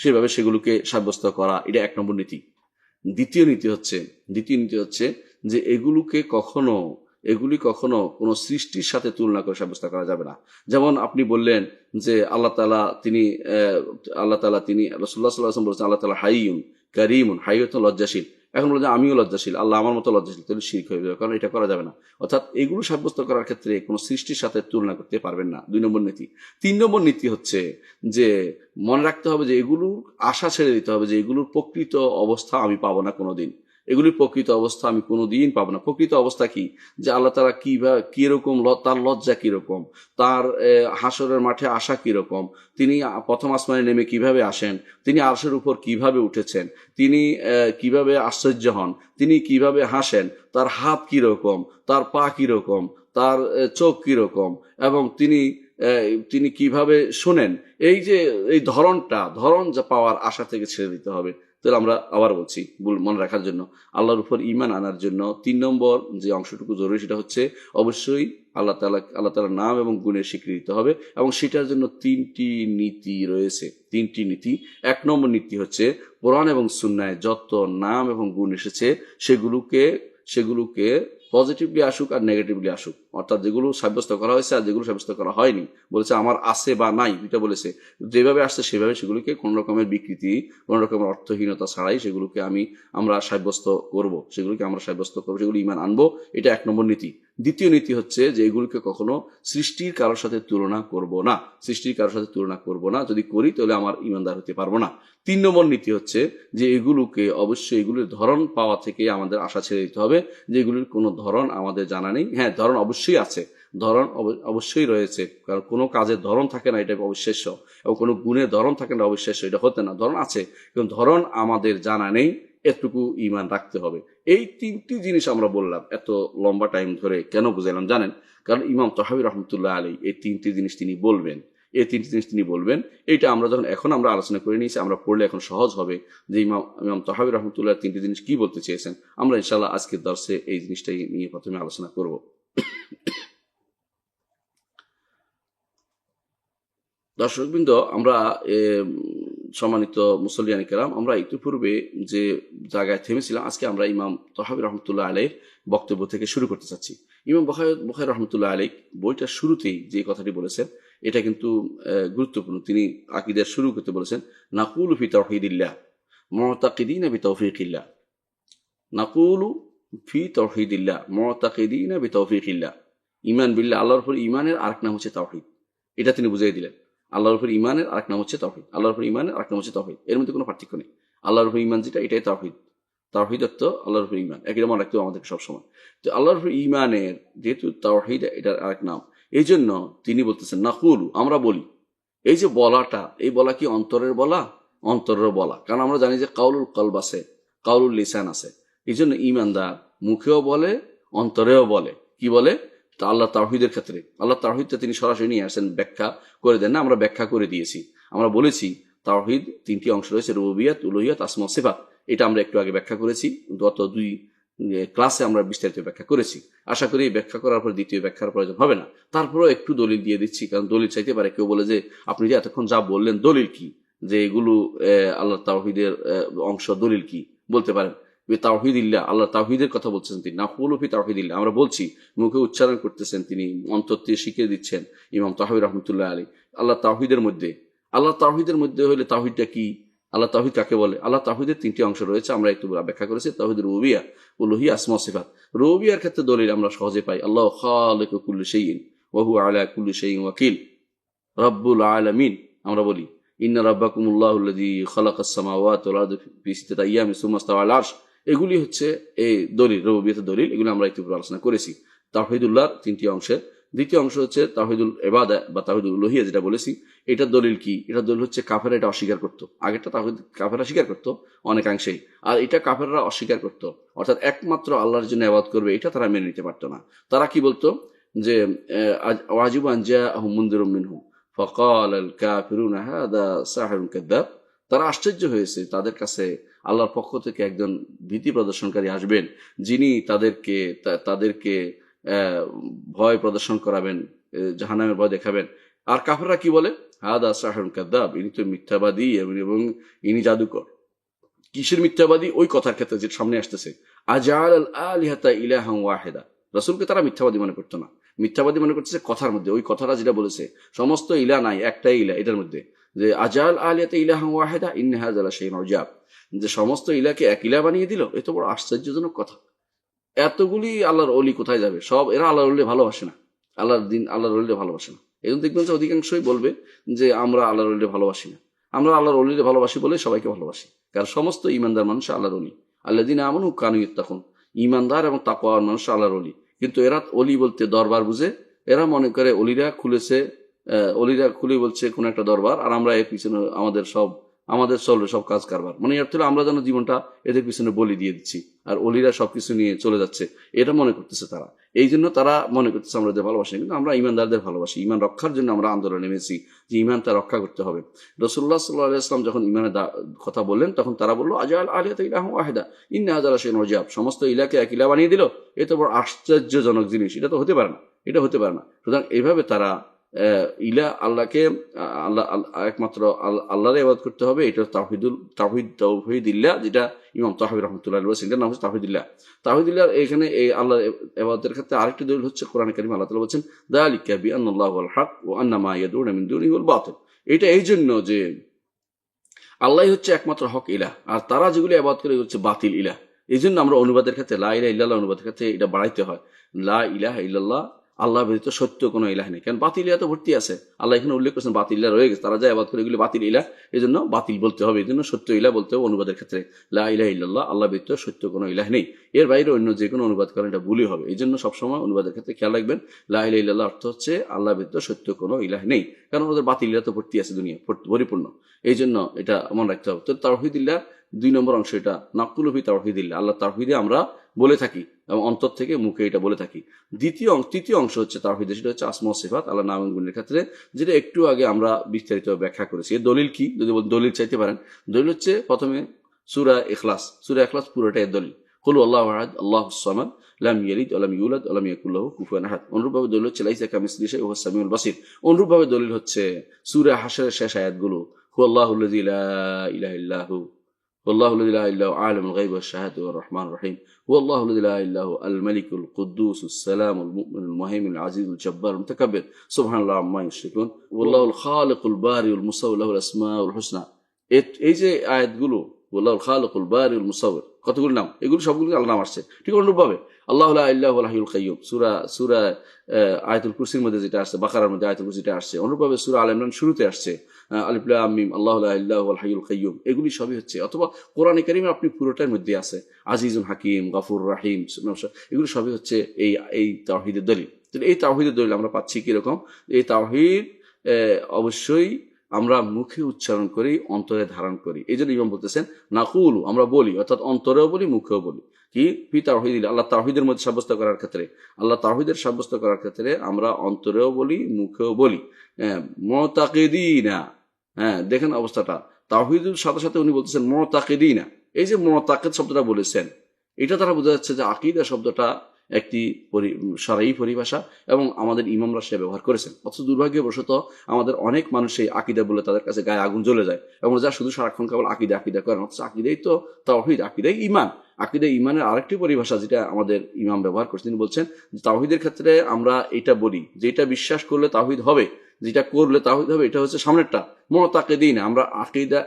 সেভাবে সেগুলোকে সাব্যস্ত করা, এটা 1 নম্বর নীতি। দ্বিতীয় নীতি হচ্ছে যে এগুলি কখনো কোনো সৃষ্টির সাথে তুলনা করে সাব্যস্ত করা যাবে না। যেমন আপনি বললেন যে আল্লাহ তাআলা তিনি রাসূলুল্লাহ সাল্লাল্লাহু আলাইহি ওয়াসাল্লাম বলেছেন আল্লাহ তাআলা হাইয়ুন কারীমুন, হাই হচ্ছে লজ্জাশীল। এখন বলে যে আমিও লজ্জাশীল, আল্লাহ আমার মতো লজ্জাশীল, তাহলে শিরক হয়ে যাবে, কারণ এটা করা যাবে না। অর্থাৎ এগুলো সাব্যস্ত করার ক্ষেত্রে কোনো সৃষ্টির সাথে তুলনা করতে পারবেন না, 2 নম্বর নীতি। 3 নম্বর নীতি হচ্ছে যে মনে রাখতে হবে যে এগুলোর আশা ছেড়ে দিতে হবে, যে এগুলোর প্রকৃত অবস্থা আমি পাবো না কোনোদিন, এগুলির প্রকৃত অবস্থা আমি কোনোদিন পাবো না। প্রকৃত অবস্থা কি? যে আল্লাহ তাআলা কিরকম, তার লজ্জা কিরকম, তার হাসরের মাঠে আসা কিরকম, তিনি প্রথম আসমানে নেমে কিভাবে আসেন, তিনি আরশের উপর কিভাবে উঠেছেন, তিনি কিভাবে আশ্চর্য হন, তিনি কিভাবে হাসেন, তার হাত কিরকম, তার পা কিরকম, তার চোখ কিরকম, এবং তিনি কিভাবে শোনেন, এই যে এই ধরন যা পাওয়ার আশা থেকে ছেড়ে দিতে হবে। তাহলে আমরা আবার বলছি মনে রাখার জন্য, আল্লাহর উপর ঈমান আনার জন্য 3 নম্বর যে অংশটুকু জরুরি সেটা হচ্ছে অবশ্যই আল্লাহ তাআলার নাম এবং গুণের স্বীকৃতি দিতে হবে, এবং সেটার জন্য 3টি নীতি রয়েছে। 3টি নীতি। 1 নম্বর নীতি হচ্ছে কোরআন এবং সুন্নায় যত নাম এবং গুণ এসেছে সেগুলোকে পজিটিভলি আসুক আর নেগেটিভলি আসুক, অর্থাৎ যেগুলো সাব্যস্ত করা হয়েছে আর যেগুলো সাব্যস্ত করা হয়নি, বলেছে আমার আছে বা নাই, দুইটা বলেছে, যেভাবে আসছে সেভাবে সেগুলিকে কোন রকমের বিকৃতি, কোন রকমের অর্থহীনতা ছাড়াই সেগুলোকে আমরা সাব্যস্ত করব, সেগুলো ঈমান আনবো। এটা 1 নম্বর নীতি। দ্বিতীয় নীতি হচ্ছে যে এগুলোকে কখনো সৃষ্টির কারোর সাথে তুলনা করব না, যদি করি তাহলে আমার ঈমানদার হতে পারবো না। 3 নম্বর নীতি হচ্ছে যে এগুলির ধরন পাওয়া থেকে আমাদের আশা ছেড়ে দিতে হবে, যে এগুলির কোনো ধরন আমাদের জানা নেই। হ্যাঁ, ধরন অবশ্যই আছে, ধরন অবশ্যই রয়েছে, কারণ কোনো কাজের ধরন থাকে না, এটা অবিশ্বাস্য, এবং কোনো গুণের ধরন থাকে না অবিশ্বাস্য, এটা হতে না। ধরন আছে কিন্তু ধরন আমাদের জানা নেই, এতটুকু ঈমান রাখতে হবে। এই 3টি জিনিস আমরা বললাম এত লম্বা টাইম ধরে, কেন বুঝাইলাম জানেন? কারণ ইমাম তাহাবী রাহমাতুল্লাহ আলাইহি এই 3টি জিনিস তিনি বলবেন। এইটা আমরা যখন এখন আমরা আলোচনা করে নিয়েছি, আমরা পড়লে এখন সহজ হবে যে ইমাম তাহাবী রাহমাতুল্লাহ 3টি জিনিস কি বলতে চেয়েছেন। আমরা ইনশাআল্লাহ আজকের দর্শে এই জিনিসটাই নিয়ে প্রথমে আলোচনা করব। দর্শকবৃন্দ, আমরা সম্মানিত মুসল্লিয়ান কেরাম, আমরা ইতিপূর্বে যে জায়গায় থেমেছিলাম, আজকে আমরা ইমাম তাহাবী রাহমাতুল্লাহ আলাইহির বক্তব্য থেকে শুরু করতে চাচ্ছি। ইমাম বুখারী রাহমাতুল্লাহ আলাইহি বইটার শুরুতেই যে কথাটি বলেছেন এটা কিন্তু গুরুত্বপূর্ণ। তিনি আকীদার শুরু করতে বলেছেন নাকুলু ফি তাওহীদিল্লাহ মুতাকিদিনা বিতাওফীকিল্লাহ, নাকুলু ফি তাওহীদিল্লাহ মুতাকিদিনা বিতাওফীকিল্লাহ। ঈমান বিল্লাহ, আল্লাহর উপর ঈমানের আরেক নাম হচ্ছে তাওহীদ। এটা তিনি বুঝিয়ে দিলেন। আল্লাহর উপর ঈমানের আরেক নাম হচ্ছে তাওহীদ, এর মধ্যে কোনো পার্থক্য নেই। আল্লাহর উপর ঈমান যেটা, এটাই তাওহীদ। তাওহীদ অর্থ আল্লাহর উপর ঈমান, একই মনে রাখতে হবে আমাদেরকে সবসময়। তো আল্লাহর উপর ঈমানের যেহেতু তাওহীদ এটার আরেক নাম, এই জন্য তিনি বলতেছেন নাকুলু, আমরা বলি। এই যে বলাটা, এই বলা কি অন্তরের বলা? কারণ আমরা জানি যে কাউলুল কলব আছে, কাউলুল লিসান আছে। এই জন্য ঈমানদার মুখেও বলে, অন্তরেও বলে। কি বলে? তা আল্লাহ তাওহীদের ক্ষেত্রে, আল্লাহ তাওহীদটা তিনি সরাসরি নিয়ে আসেন, ব্যাখ্যা করে দেন না, আমরা ব্যাখ্যা করে দিয়েছি। আমরা বলেছি তাওহীদ 3টি অংশ রয়েছে, রুবুবিয়াত, উলুহিয়াত, আসমা ওয়া সিফাত। এটা আমরা একটু আগে ব্যাখ্যা করেছি, গত 2 ক্লাসে আমরা বিস্তারিত ব্যাখ্যা করেছি। আশা করি ব্যাখ্যা করার পর দ্বিতীয় ব্যাখ্যার প্রয়োজন হবে না। তারপরেও একটু দলিল দিয়ে দিচ্ছি, কারণ দলিল চাইতে পারে কেউ, বলে যে আপনি যে এতক্ষণ যা বললেন দলিল কি, যে এগুলো আল্লাহ তাওহীদের অংশ, দলিল কি বলতে পারেন? তাওহীদিল্লাহ, আল্লাহ তাওহীদের কথা বলছেন তিনি, নাকুলু ফি তাওহীদিল্লাহ, আমরা বলছি, মুখে উচ্চারণ করতেছেন তিনি, অন্তর দিয়ে শিখিয়ে দিচ্ছেন ইমাম তাহাবী রাহমাতুল্লাহ আলাইহি। আল্লাহ তাওহীদের মধ্যে হলে তাওহীদটা কি, আল্লাহ তাওহীদ কাকে বলে? আল্লাহ তাওহীদের 3টি অংশ রয়েছে, আমরা একটু ব্যাখ্যা করেছি। তাওহীদ রুবুবিয়্যাহ, উলুহিয়্যাহ, আসমা ওয়া সিফাত। রুবুবিয়্যাহর ক্ষেত্রে দলিল আমরা সহজে পাই, আল্লাহু খালিকু কুল্লি শাইইন ওয়া হুয়া আলা কুল্লি শাইইন ওয়াকিল, রাব্বুল আলামিন। আমরা বলি ইন্না রাব্বাকুমুল্লাহুল্লাযী খালাকাস সামাওয়াতি ওয়াল আরদা ফি সিত্তাতি আইয়ামিন সুম্মা ইসতাওয়া আলাল আরশ। এগুলি হচ্ছে এই দলিল, রুবুবিয়্যাতের দলিল। এগুলো আমরা একটু আলোচনা করেছি। তাওহীদুল্লাহর 3টি অংশের দ্বিতীয় অংশ হচ্ছে তাওহীদুল ইবাদাহ বা তাওহীদুল উলুহিয়্যাহ, যেটা বলেছি। এটার দলিল কি? এটার দলিল হচ্ছে কাফেররা এটা অস্বীকার করতো। আগেরটা তাওহীদ কাফেররা স্বীকার করতো অনেকাংশেই, আর এটা কাফেররা অস্বীকার করতো, অর্থাৎ একমাত্র আল্লাহর জন্য ইবাদত করবে, এটা তারা মেনে নিতে পারতো না। তারা কি বলতো? যে ওয়াজিবু আন জাআহুম মুনযিরুম মিনহুম ফাকালাল কাফিরুনা হাযা সাহিরুন কাযযাব। তারা আশ্চর্য হয়েছে, তাদের কাছে আল্লাহর পক্ষ থেকে একজন ভীতি প্রদর্শনকারী আসবেন, যিনি তাদেরকে ভয় প্রদর্শন করাবেন, জাহান্নামের ভয় দেখাবেন। আর কাফেররা কি বলে? হাদা সাহিরুন কাযযাব, ইনি তো মিথ্যাবাদী এবং ইনি জাদুকর। কিসের মিথ্যাবাদী? ওই কথার ক্ষেত্রে যে সামনে আসতেছে, আজআল আল আলিহাতা ইলাহান ওয়াহিদা। রাসূলকে তারা মিথ্যাবাদী মনে করতো না, মিথ্যাবাদী মনে করতেছে কথার মধ্যে। ওই কথাটা যেটা বলেছে, সমস্ত ইলা নাই, একটাই ইলা, এটার মধ্যে যে আজআল আলিহাতা ইলাহান ওয়াহিদা ইন্না হাযা লাশাইউন উজাব, যে সমস্ত ইলাকে এক ইলা বানিয়ে দিল। এত বড় আশ্চর্যজনক কথা। এতগুলি আল্লাহর ওলি কোথায় যাবে? সব এরা আল্লাহর ওলি ভালোবাসে না, আল্লাহর ওলিরে ভালোবাসে না। এই জন্য দেখবেন যে অধিকাংশই বলবে যে আমরা আল্লাহর ওলিরে ভালোবাসি না। আমরা আল্লাহর ওলিরে ভালোবাসি বলে সবাইকে ভালোবাসি, কারণ সমস্ত ঈমানদার মানুষ আল্লাহর ওলি। আল্লাযীনা আমানু কানু ইয়াত্তাকুন, ঈমানদার এবং তাকওয়ার মানুষ আল্লাহর ওলি। কিন্তু এরা ওলি বলতে দরবার বুঝে, এরা মনে করে অলিরা খুলে বলছে কোন একটা দরবার, আর আমরা এর পিছনে আমাদের সব আমাদের চলবে সব কাজ কারবার, মানে এর থেকে আমরা যেন জীবনটা এদের পিছনে বলি দিয়ে দিচ্ছি আর অলিরা সবকিছু নিয়ে চলে যাচ্ছে, এটা মনে করতেছে তারা। এই জন্য তারা মনে করতেছে আমরা ওদের ভালোবাসি, কিন্তু আমরা ইমানদারদের ভালোবাসি। ইমান রক্ষার জন্য আমরা আন্দোলনে নেমেছি যে ইমানটা রক্ষা করতে হবে। রাসূলুল্লাহ সাল্লাল্লাহু আলাইহি ওয়াসাল্লাম যখন ইমানের কথা বললেন তখন তারা বললো আজাল আলিয়াতা ইলাহু ওয়াহিদা ইন্না হাযা লাশাইউন উজাব, সমস্ত ইলাকে এক ইলা বানিয়ে দিল, এ তো বড় আশ্চর্যজনক জিনিস, এটা তো হতে পারে না, এটা হতে পারে না। সুতরাং এইভাবে তারা ইলা আল্লাহকে আল্লাহ একমাত্র আল্লাহর ইবাদত করতে হবে, এটা তাওহীদুল্লাহ, যেটা ইমাম তাহাবী রাহমাতুল্লাহ আলাইহি বলেছেন, এটার নাম হচ্ছে তাওহীদুল্লাহ। তাওহীদুল্লাহ এখানে এই আল্লাহর ইবাদতের ক্ষেত্রে আরেকটি দলিল হচ্ছে কোরআনে কারীমে আল্লাহ তাআলা বলেছেন যালিকা বিআন্নাল্লাহু ওয়াল হক ওয়া আন্না মা ইয়াদউনা মিন দুনিহি ওয়াল বাতিল। এটা এই জন্য যে আল্লাহই হচ্ছে একমাত্র হক ইলাহ, আর তারা যেগুলো ইবাদত করে হচ্ছে বাতিল ইলাহ। এই জন্য আমরা অনুবাদের ক্ষেত্রে লা ইলাহা ইল্লাল্লাহ অনুবাদের ক্ষেত্রে এটা বাড়াইতে হয়, লা ইলাহা ইল্লাল্লাহ, আল্লাহ ব্যতীত সত্য কোনো ইলাহ নেই। কারণ বাতিল ইলাহ তো ভর্তি আছে, আল্লাহ এখানে উল্লেখ করেছেন বাতিল ইলাহ রয়ে গেছে, তারা যা ইবাদত করে এগুলো বাতিল ইলাহ, এই জন্য বাতিল বলতে হবে, এই জন্য সত্য ইলাহ বলতে হবে অনুবাদের ক্ষেত্রে। লা ইলাহা ইল্লাল্লাহ, আল্লাহ ব্যতীত সত্য কোনো ইলাহ নেই, এর বাইরে অন্য যে কোনো অনুবাদ করেন এটা ভুলই হবে। এই জন্য সবসময় অনুবাদের ক্ষেত্রে খেয়াল রাখবেন লা ইলাহা ইল্লাল্লাহ অর্থ হচ্ছে আল্লাহ ব্যতীত সত্য কোনো ইলাহ নেই, কারণ ওদের বাতিল ইলাহ তো ভর্তি আছে, দুনিয়া পরিপূর্ণ। এই জন্য এটা মনে রাখতে হবে। তো তাওহীদুল্লাহ 2 নম্বর অংশ, এটা নাকুলু ফি তাওহীদিল্লাহ, আল্লাহ তাওহীদে আমরা বলে থাকি এবং অন্তর থেকে মুখে এটা বলে থাকি। তৃতীয় অংশ হচ্ছে তাওহীদ, সেটা হচ্ছে আসমা ও সিফাত, আল্লাহ নাম এবং গুণের ক্ষেত্রে, যেটা একটু আগে আমরা বিস্তারিত ব্যাখ্যা করেছি। এর দলিল কি, যদি দলিল চাইতে পারেন, দলিল হচ্ছে প্রথমে সূরা ইখলাস পুরোটাই দলিল, কুল আল্লাহু আহাদ আল্লাহুস সামাদ লাম ইয়ালিদ ওয়া লাম ইউলাদ ওয়া লাম ইয়াকুল লাহু কুফুয়ান আহাদ। অনুরূপভাবে দলিল হচ্ছে লাইসা কামিসলিহি শাইউন ওয়া হুয়াস সামিউল বাসীর। অনুরূপভাবে দলিল হচ্ছে সূরা হাশরের শেষ আয়াতগুলো, হুয়াল্লাহুল্লাযী লা ইলাহা ইল্লা হু والله الذي لا اله الا هو عالم الغيب والشهاده والرحمن الرحيم هو الله الذي لا اله الا هو الملك القدوس السلام المؤمن المهيمن العزيز الجبار المتكبر سبحان الله عما يشركون والله الخالق البارئ المصور له الاسماء الحسنى। এই যে আয়াতগুলো والله الخالق البارئ المصور, কতগুলো নাম, এগুলো সবগুলো আল্লাহর নাম আসছে। ঠিক অনুরূপভাবে আল্লাহ লা ইলাহা ইল্লা হুয়াল হাইয়ুল কাইয়্যুম, সূরা আয়াতুল কুরসির মধ্যে যেটা আসছে, বাকারার মধ্যে আয়াতুল কুরসিটা আসছে। অনুরূপভাবে সূরা আল ইমরান শুরুতে আসছে আলিফ লাম মিম আল্লাহু লা ইলাহা ইল্লা হুয়াল হাইয়ুল কাইয়্যুম। এগুলি সবই হচ্ছে, অথবা কোরআনে কারীমে আপনি পুরোটার মধ্যে আছে আজিজুল হাকিম, গফুর রাহিম, এগুলো সবই হচ্ছে এই তাওহীদের দলিল। এই তাওহীদের দলিল আমরা পাচ্ছি কিরকম, এই তাওহীদ অবশ্যই আমরা মুখে উচ্চারণ করি, অন্তরে ধারণ করি। এই জন্য ইমাম বলতেছেন নাকুলু, আমরা বলি, অর্থাৎ অন্তরেও বলি মুখেও বলি। কি ফি তাওহীদিল্লাহ, আল্লাহ তাওহীদের মধ্যে সাব্যস্ত করার ক্ষেত্রে, আল্লাহ তাওহীদের সাব্যস্ত করার ক্ষেত্রে আমরা অন্তরেও বলি মুখেও বলি। মুতাকিদিনা, দেখেন অবস্থাটা, তাওহীদের সাথে সাথে উনি বলতেছেন মুতাকিদিনা। এই যে মুতাকিদ শব্দটা বলেছেন, এটা দ্বারা বোঝা যাচ্ছে যে আকীদা শব্দটা একটি শরঈ পরিভাষা এবং আমাদের ইমামরা সে ব্যবহার করেছেন। অথচ দুর্ভাগ্যবশত আমাদের অনেক মানুষ এই আকীদা বলে তাদের কাছে গায়ে আগুন জ্বলে যায় এবং যা শুধু সারাক্ষণ কেবল আকীদা আকীদা করেন, অথচ আকীদাই তো তাওহীদ, আকীদাই ঈমান। আকীদা ঈমানের আরেকটি পরিভাষা যেটা আমাদের ইমাম ব্যবহার করছেন, তিনি বলছেন তাওহীদের ক্ষেত্রে আমরা এটা বলি, যেটা বিশ্বাস করলে তাওহীদ হবে, যেটা করলে তাওহীদ হবে, এটা হচ্ছে সামনেরটা মুতাকিদিনা। আমরা আকীদা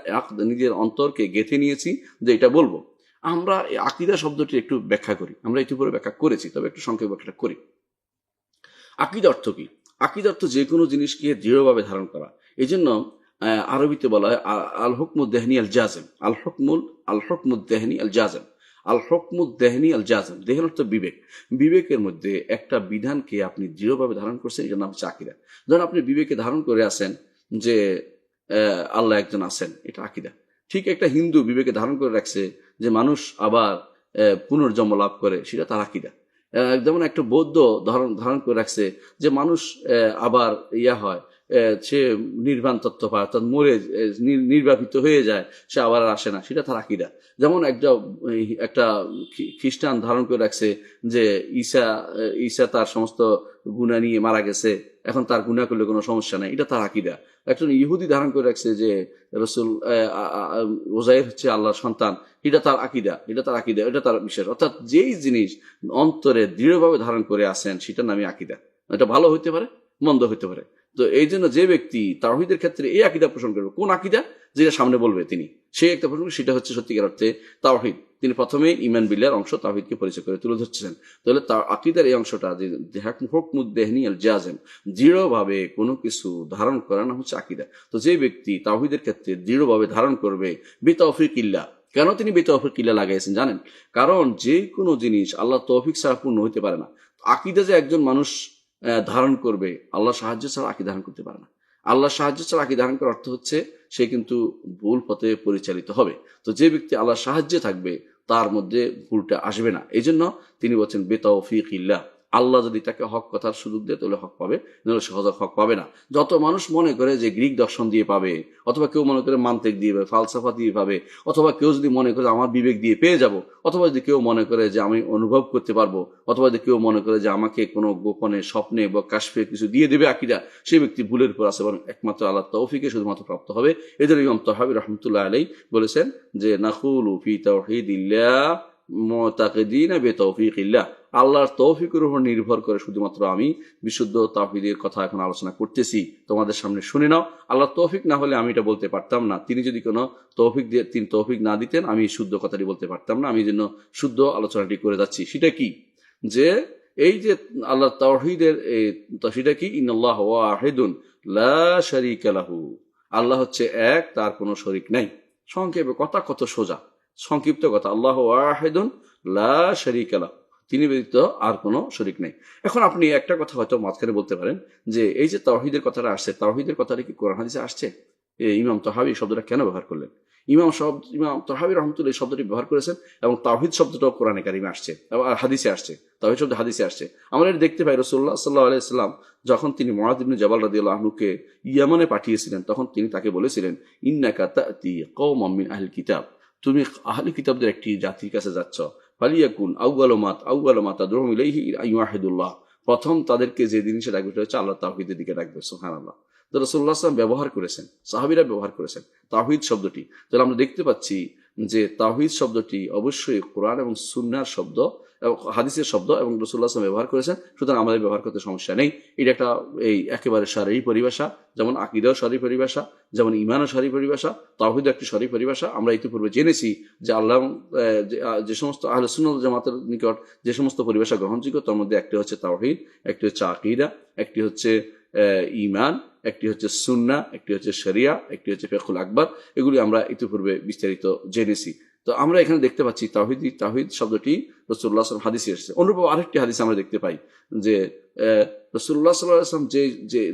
নিজের অন্তরকে গেঁথে নিয়েছি যে এটা বলবো। আমরা আকীদা শব্দটি একটু ব্যাখ্যা করি, আমরা ইতিপূর্বে ব্যাখ্যা করেছি, তবে একটু সংক্ষেপে ব্যাখ্যাটা করি। আকীদা অর্থ কি? আকীদা অর্থ যে কোনো জিনিসকে দৃঢ়ভাবে ধারণ করা। এই জন্য আরবিতে বলা হয় আল হুকমুদ দেহনি আল জাজেম, আল হুকমুদ দেহনি আল জাজেম, আল হুকমুদ দেহনি আল জাজেম। দেহের অর্থ বিবেক, বিবেকের মধ্যে একটা বিধানকে আপনি দৃঢ়ভাবে ধারণ করছেন, এটার নাম হচ্ছে আকীদা। ধরুন আপনি বিবেকে ধারণ করে আছেন যে আল্লাহ একজন আছেন, এটা আকীদা। ঠিক একটা হিন্দু বিবেকে ধারণ করে রাখছে যে মানুষ আবার পুনর্জন্ম লাভ করে, সেটা তার আকীদা। যেমন একটা বৌদ্ধ ধারণ করে রাখছে যে মানুষ আবার হয়, সে নির্বাণ তত্ত্ব পায়, অর্থাৎ মরে নির্বাপিত হয়ে যায়, সে আবার আসে না, সেটা তার আকীদা। যেমন একটা খ্রিস্টান ধারণ করে রাখছে যে ঈসা তার সমস্ত গুনাহ নিয়ে মারা গেছে, এখন তার গুনাহ করলে কোনো সমস্যা নাই, এটা তার আকীদা। একজন ইহুদি ধারণ করে রাখছে যে রাসূল উযাইর হচ্ছে আল্লাহর সন্তান, এটা তার আকীদা, এটা তার বিশ্বাস। অর্থাৎ যেই জিনিস অন্তরে দৃঢ়ভাবে ধারণ করে আছেন সেটার নামই আকীদা। এটা ভালো হইতে পারে, মন্দ হইতে পারে। তো এই জন্য যে ব্যক্তি তাওহীদের ক্ষেত্রে এই আকীদা পোষণ করবে, কোন আকীদা, যেটা সামনে বলবে তিনি, সেই একটা পোষণ, সেটা হচ্ছে সত্যিকার অর্থে তাওহীদ। তিনি প্রথমে ঈমান বিল্লাহর অংশ তাওহীদকে পরিচয় করে তুলে ধরছেন। তাহলে তার আকীদার এই অংশটা যে হুকমুদ দেহনি আল জাজেম, দৃঢ়ভাবে কোনো কিছু ধারণ করা না হচ্ছে আকীদা। তো যে ব্যক্তি তাওহীদের ক্ষেত্রে দৃঢ়ভাবে ধারণ করবে বিতাওফিকিল্লাহ, কেন তিনি বিতাওফিকিল্লাহ লাগাইছেন জানেন? কারণ যে কোনো জিনিস আল্লাহ তৌফিক ছাড়া পূর্ণ হইতে পারে না। আকীদা যে একজন মানুষ ধারণ করবে, আল্লাহ সাহায্য ছাড়া আকীদা ধারণ করতে পারে না। আল্লাহর সাহায্য ছাড়া আকীদা ধারণ করার অর্থ হচ্ছে সে কিন্তু ভুল পথে পরিচালিত হবে। তো যে ব্যক্তি আল্লাহর সাহায্যে থাকবে তার মধ্যে ভুলটা আসবে না। এই জন্য তিনি বলছেন বেতাওফিকিল্লাহ, আল্লাহ যদি তাকে হক কথার সুযোগ দেয় তাহলে হক পাবে, নাহলে সহজ হক পাবে না। যত মানুষ মনে করে যে গ্রিক দর্শন দিয়ে পাবে, অথবা কেউ মনে করে মান্তিক দিয়ে পাবে, ফালসাফা দিয়ে পাবে, অথবা কেউ যদি মনে করে আমার বিবেক দিয়ে পেয়ে যাব, অথবা যদি কেউ মনে করে যে আমি অনুভব করতে পারবো, অথবা যদি কেউ মনে করে যে আমাকে কোনো গোপনে স্বপ্নে বা কাশফে কিছু দিয়ে দেবে আকীদা, সেই ব্যক্তি ভুলের উপর আছে, বরং একমাত্র আল্লাহ তৌফিকে শুধুমাত্র প্রাপ্ত হবে। এদের ইমাম তাহাবী রাহমাতুল্লাহ আলাইহি বলেছেন যে নাকুলু ফি তাওহীদিল্লাহ মুতাকিদিনা বিতাওফিকিল্লাহ, আল্লাহর তৌফিকের উপর নির্ভর করে শুধুমাত্র আমি বিশুদ্ধ তাওহীদের কথা এখন আলোচনা করতেছি, তোমাদের সামনে শুনে নাও। আল্লাহর তৌফিক না হলে আমি এটা বলতে পারতাম না। তিনি যদি কোনো তিনি তৌফিক না দিতেন আমি শুদ্ধ কথাটি বলতে পারতাম না। আমি এই জন্য শুদ্ধ আলোচনাটি করে যাচ্ছি। সেটা কি? যে এই যে আল্লাহর তাওহীদের সেটা কি? ইন্নাল্লাহ ওয়াহিদুন লা শারীকা লাহু, আল্লাহ হচ্ছে এক, তার কোনো শরীক নাই। সংক্ষেপে কথা, কত সোজা সংক্ষিপ্ত কথা, আল্লাহ ওয়াহিদুন লা শারীকা লাহু, তিনি ব্যতীত আর কোনো শরীক নেই। এখন আপনি একটা কথা হয়তো মাঝখানে বলতে পারেন যে এই যে তাওহীদের কথাটা আসছে, তাওহীদের কথাটা কি কোরআন হাদিসে আসছে? ইমাম তাহাবী শব্দটা কেন ব্যবহার করলেন? ইমাম তাহাবী রাহমাতুল্লাহ শব্দটি ব্যবহার করেছেন, এবং তাওহীদ শব্দটাও কোরআনে কারিমে আসছে এবং হাদিসে আসছে। তাওহীদ শব্দ হাদিসে আসছে। আমরা এটা দেখতে পাই রাসূলুল্লাহ সাল্লাল্লাহু আলাইহি ওয়াসাল্লাম যখন তিনি মুআয ইবনে জাবাল রাদিয়াল্লাহু আনহুকে ইয়ামানে পাঠিয়েছিলেন, তখন তিনি তাকে বলেছিলেন ইন্নাকা তা'তি কওমান মিন আহলিল কিতাব, তুমি আহলি কিতাবদের একটি জাতির কাছে যাচ্ছ, ফালিয়াকুন আউয়ালু মা তাদউহুম ইলাইহি আইয়াহিদুল্লাহ, প্রথম তাদেরকে যে জিনিসে ডাকবে সেটা হচ্ছে আল্লাহ তাওহীদের দিকে ডাকবে। সুবহানাল্লাহ। তো রাসূলুল্লাহ সাল্লাল্লাহু আলাইহি ওয়াসাল্লাম ব্যবহার করেছেন, সাহাবীরা ব্যবহার করেছেন তাওহীদ শব্দটি। তাহলে আমরা দেখতে পাচ্ছি যে তাওহীদ শব্দটি অবশ্যই কোরআন এবং সুন্নাহর শব্দ এবং হাদিসের শব্দ, এবং রাসূলুল্লাহ সাল্লাল্লাহু আলাইহি ওয়াসাল্লাম ব্যবহার করেছেন, সুতরাং আমাদের ব্যবহার করতে সমস্যা নেই। এটা একটা একেবারে শারঈ পরিভাষা, যেমন আকীদাও শারঈ পরিভাষা, যেমন ঈমানও শারঈ পরিভাষা, তাওহীদ একটি শারঈ পরিভাষা। আমরা ইতিপূর্বে জেনেছি যে আল্লাহ যে সমস্ত আহলে সুন্নাহ ওয়াল জামাতের নিকট যে সমস্ত পরিভাষা গ্রহণযোগ্য, তার মধ্যে একটি হচ্ছে তাওহীদ, একটি হচ্ছে আকীদা, একটি হচ্ছে ঈমান, একটি হচ্ছে সুন্নাহ, একটি হচ্ছে শরিয়া, একটি হচ্ছে ফিকহুল আকবার। এগুলি আমরা ইতিপূর্বে বিস্তারিত জেনেছি। তো আমরা এখানে দেখতে পাচ্ছি তাওহীদ শব্দটি রাসূলুল্লাহ সাল্লাল্লাহু আলাইহি ওয়াসাল্লাম হাদিসে এসেছে। অনুরূপ আরেকটি হাদিস আমরা দেখতে পাই যে রাসূলুল্লাহ সাল্লাল্লাহু আলাইহি ওয়াসাল্লাম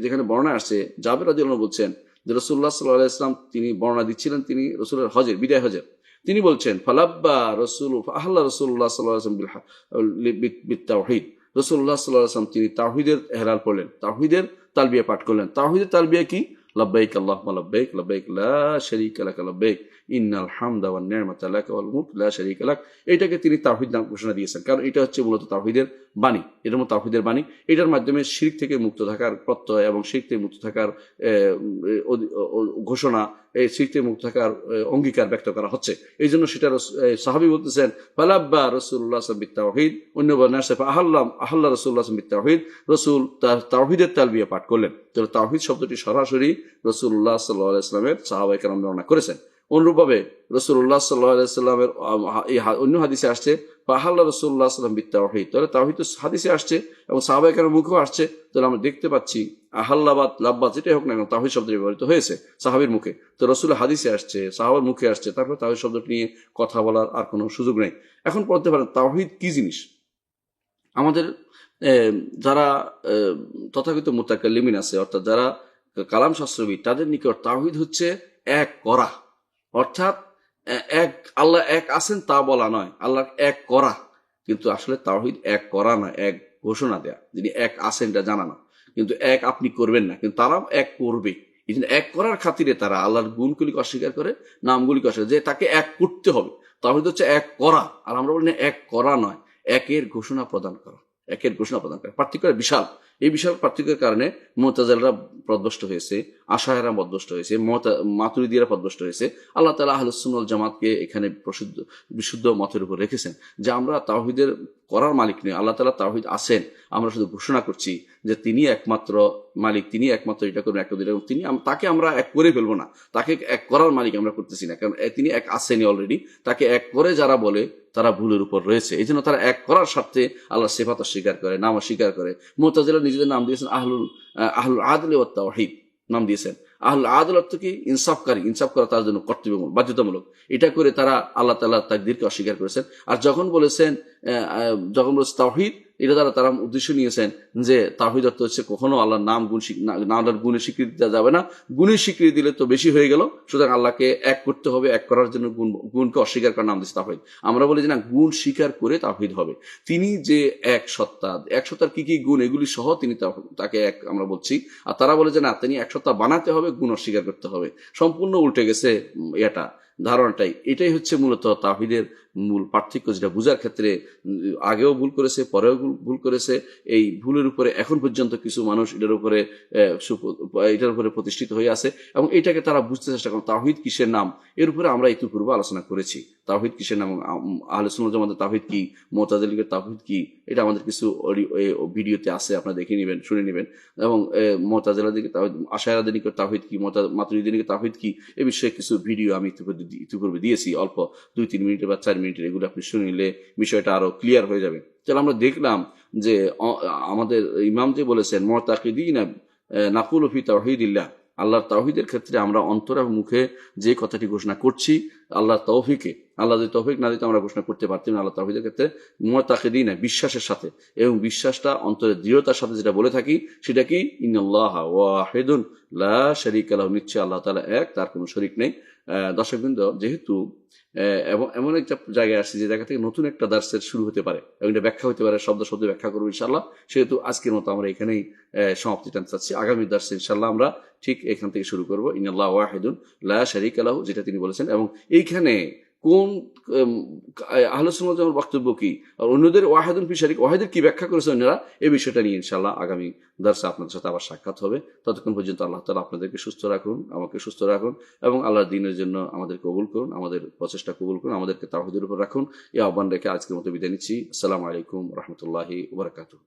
যেখানে বর্ণনা আসছে, জাবের রাদিয়াল্লাহু আনহু বলছেন যে রাসূলুল্লাহ সাল্লাল্লাহু আলাইহি ওয়াসাল্লাম তিনি বর্ণনা দিচ্ছিলেন, তিনি রাসূলের হজের বিদায় হজের, তিনি বলছেন ফালাব্বা রাসূলু ফাআহল্লা রাসূলুল্লাহ সাল্লাল্লাহু আলাইহি ওয়াসাল্লাম বিত-তাওহীদ, রাসূলুল্লাহ সাল্লাল্লাহু আলাইহি ওয়াসাল্লাম তিনি তাওহীদের ইহরাল পড়লেন, তাওহীদের তালবিয়া পাঠ করলেন। তাওহীদের তালবিয়া কি? লাব্বাইক আল্লাহুম্মা লাব্বাইক, লাব্বাইক লা শারীকা লাক লাব্বাইক, ইন্নাল হামদা ওয়ান নি'মাতা লাক ওয়াল মুলক লা শারীকা লাক। এটাকে তিনি তাওহীদ নাম ঘোষণা দিয়েছেন, কারণ এটা হচ্ছে মূলত তাওহীদের বাণী। এটার মধ্যে তাওহীদের বাণী, এটার মাধ্যমে শিরক থেকে মুক্ত থাকার প্রত্যয় এবং শিরক থেকে মুক্ত থাকার ঘোষণা, এই শিরক থেকে মুক্ত থাকার অঙ্গীকার ব্যক্ত করা হচ্ছে। এই জন্য সেটা সাহাবী বলতেছেন ফালাব্বা রাসূলুল্লাহ সাল্লাল্লাহু আলাইহি ওয়াসাল্লাম বিত-তাওহীদ, অন্য বর্ণনা আছে আহল্লা রাসূলুল্লাহ সাল্লাল্লাহু আলাইহি ওয়াসাল্লাম বিত-তাওহীদ, রাসূল তাওহীদের তালবিয়া পাঠ করলেন। তাহলে তাওহীদ শব্দটি সরাসরি রাসূলুল্লাহ সাল্লাল্লাহু আলাইহি ওয়াসাল্লামের সাহাবায়ে কেরাম বর্ণনা করেছেন। অনুরূপভাবে রাসূলুল্লাহ সাল্লাল্লাহু আলাইহি ওয়াসাল্লামের অন্য হাদিসে আসছে ফাআহল্লা রাসূলুল্লাহ সাল্লাল্লাহু আলাইহি ওয়াসাল্লাম বিত-তাওহীদ, তাহলে তাওহীদ হাদিসে আসছে এবং সাহাবায়ে কেরামের মুখেও আসছে। তাহলে আমরা দেখতে পাচ্ছি আহাল্লাবাদ লাব্বাত যেটাই হোক না কেন তাওহীদ শব্দটি ব্যবহৃত হয়েছে সাহাবীর মুখে। তো রাসূলের হাদিসে আসছে, সাহাবার মুখে আসছে, তারপর তাওহীদ শব্দটি নিয়ে কথা বলার আর কোনো সুযোগ নেই। এখন বলতে পারেন তাওহীদ কি জিনিস? আমাদের যারা তথাকথিত মুতাকাল্লিমিন আছে, অর্থাৎ যারা কালাম শাস্ত্রবিদ, তাদের নিকট তাওহীদ হচ্ছে এক করা, অর্থাৎ এক আল্লাহ এক আছেন তা বলা নয়, আল্লাহ এক করা। কিন্তু আসলে তাওহীদ এক করা না, এক ঘোষণা দেয়া, যিনি এক আছেন এটা জানানো, কিন্তু এক আপনি করবেন না, কিন্তু তারা এক করবে। এই জন্য এক করার খাতিরে তারা আল্লাহর গুণগুলিকে অস্বীকার করে, নামগুলিকে অস্বীকার, যে তাকে এক করতে হবে। তাওহীদ হচ্ছে এক করা, আর আমরা বলি না এক করা নয়, একের ঘোষণা প্রদান করা, একের ঘোষণা প্রদান করা। পার্থক্য বিশাল। এই বিশাল পার্থক্যের কারণে মুতাজিলারা পথভ্রষ্ট হয়েছে, আশায়েরা পথভ্রষ্ট হয়েছে, মাতুরিদীরা পথভ্রষ্ট হয়েছে। আল্লাহ তাআলা আহলুস সুন্নাহ ওয়াল জামাতকে এখানে বিশুদ্ধ মতের উপর রেখেছেন যে আমরা তাওহীদের করার মালিক নই, আল্লাহ তাআলা তাওহীদ আছেন, আমরা শুধু ঘোষণা করছি যে তিনি একমাত্র মালিক, তিনি একমাত্র এটা করবেন, একটা দিন তিনি, তাকে আমরা এক করে ফেলবো না, তাকে এক করার মালিক আমরা করতেছি না, কারণ তিনি এক আছেনই অলরেডি। তাকে এক করে যারা বলে তারা ভুলের উপর রয়েছে। এই জন্য তারা এক করার স্বার্থে আল্লাহর সিফাত অস্বীকার করে, নাম অস্বীকার করে। মুতাজিলা নিজেদের নাম দিয়েছেন আহলুল আদল ওয়াত তাওহীদ নাম দিয়েছেন। আহলুল আদল অর্থ কি? ইনসাফকারী, ইনসাফ করা তার জন্য কর্তব্যমূলক, বাধ্যতামূলক। এটা করে তারা আল্লাহ তাআলার তাকদীরকে অস্বীকার করেছেন। আর যখন বলেছেন তাওহীদ, এটা দ্বারা তারা উদ্দেশ্য নিয়েছেন যে তাওহীদ অর্থ হচ্ছে কখনো আল্লাহর নাম আল্লাহর গুণের স্বীকৃতি দেওয়া যাবে না, গুণের স্বীকৃতি দিলে তো বেশি হয়ে গেল, সুতরাং আল্লাহকে এক করতে হবে, এক করার জন্য গুণকে অস্বীকার করার নাম দিচ্ছে তাওহীদ। আমরা বলি যে না, গুণ স্বীকার করে তাওহীদ হবে। তিনি যে এক সত্তা, এক সত্তার কি কি গুণ এগুলি সহ তিনি তাকে এক আমরা বলছি। আর তারা বলে যে না, তিনি এক সত্তা বানাতে হবে, গুণ অস্বীকার করতে হবে। সম্পূর্ণ উল্টে গেছে এটা ধারণাটাই। এটাই হচ্ছে মূলত তাওহীদের মূল পার্থক্য, যেটা বুঝার ক্ষেত্রে আগেও ভুল করেছে, পরেও ভুল করেছে। এই ভুলের উপরে এখন পর্যন্ত কিছু মানুষ এটার উপরে প্রতিষ্ঠিত হয়ে আছে এবং এটাকে তারা বুঝতে চেষ্টা করেন তাওহীদ কিসের নাম। এর উপরে আমরা ইতিপূর্বে আলোচনা করেছি তাওহীদ কিসের নাম, আহলে সুন্নাত ওয়াল জামাতের তাওহীদ কি, মুতাজিলাদের তাওহীদ কি, এটা আমাদের কিছু ভিডিওতে আছে, আপনারা দেখে নেবেন, শুনে নেবেন। এবং মুতাজিলাদের তাওহীদ, আশায়রাদের নিকট তাওহীদ কি, মাতুরিদীদের নিকট তাওহীদ কি, এ বিষয়ে কিছু ভিডিও আমি ইতিপূর্বে দিয়েছি, অল্প 2-3 মিনিটের বা 4 মিনিটের। এগুলো আপনি শুনে নিলে বিষয়টা আরো ক্লিয়ার হয়ে যাবে। তাহলে আমরা দেখলাম যে আমাদের ইমাম যে বলেছেন মুতাকিদিনা নাকুলু ফি তাওহীদিল্লাহ, আল্লাহর তাওহীদের ক্ষেত্রে আমরা অন্তরে মুখে যে কথাটি ঘোষণা করছি আল্লাহর তৌফিকে, আল্লাহ যদি তৌফিক না দিত আমরা ঘোষণা করতে পারতাম না। আল্লাহ তাওহীদের ক্ষেত্রে মুতাকিদিনা বিশ্বাসের সাথে, এবং বিশ্বাসটা অন্তরের দৃঢ়তার সাথে যেটা বলে থাকি সেটা কি, ইন্নাল্লাহা ওয়াহিদুন লা শারীকা লাহু, নিশ্চয় আল্লাহ তাআলা এক, তার কোনো শরীক নেই। দর্শকবৃন্দ, যেহেতু এমন একটা জায়গায় আসছে যে জায়গা থেকে নতুন একটা দার্সের শুরু হতে পারে এবং এটা ব্যাখ্যা হতে পারে, শব্দ শব্দ ব্যাখ্যা করবো ইনশাল্লাহ, সেহেতু আজকের মতো আমরা এখানেই সমাপ্তি টানতে চাচ্ছি। আগামী দার্সে ইনশাল্লাহ আমরা ঠিক এখান থেকে শুরু করবো, ইন্নাল্লাহা ওয়াহিদুন লা শারীকা লাহু, যেটা তিনি বলেছেন। এবং এইখানে কোন আহলে সুন্নাত ওয়াল জামাতের বক্তব্য কি, আর অন্যদের ওয়াহিদুন ফি শারীক, ওয়াহিদের কি ব্যাখ্যা করেছে অন্যরা, এই বিষয়টা নিয়ে ইনশাল্লাহ আগামী দার্সে আপনাদের সাথে আবার সাক্ষাৎ হবে। ততক্ষণ পর্যন্ত আল্লাহ তাআলা আপনাদেরকে সুস্থ রাখুন, আমাকে সুস্থ রাখুন, এবং আল্লাহর দ্বীনের জন্য আমাদের কবুল করুন, আমাদের প্রচেষ্টা কবুল করুন, আমাদেরকে তাওহীদের উপর রাখুন। এই আহ্বান রেখে আজকের মতো বিদায় নিচ্ছি। আসসালামু আলাইকুম ওয়া রাহমাতুল্লাহি ওয়া বারাকাতুহু।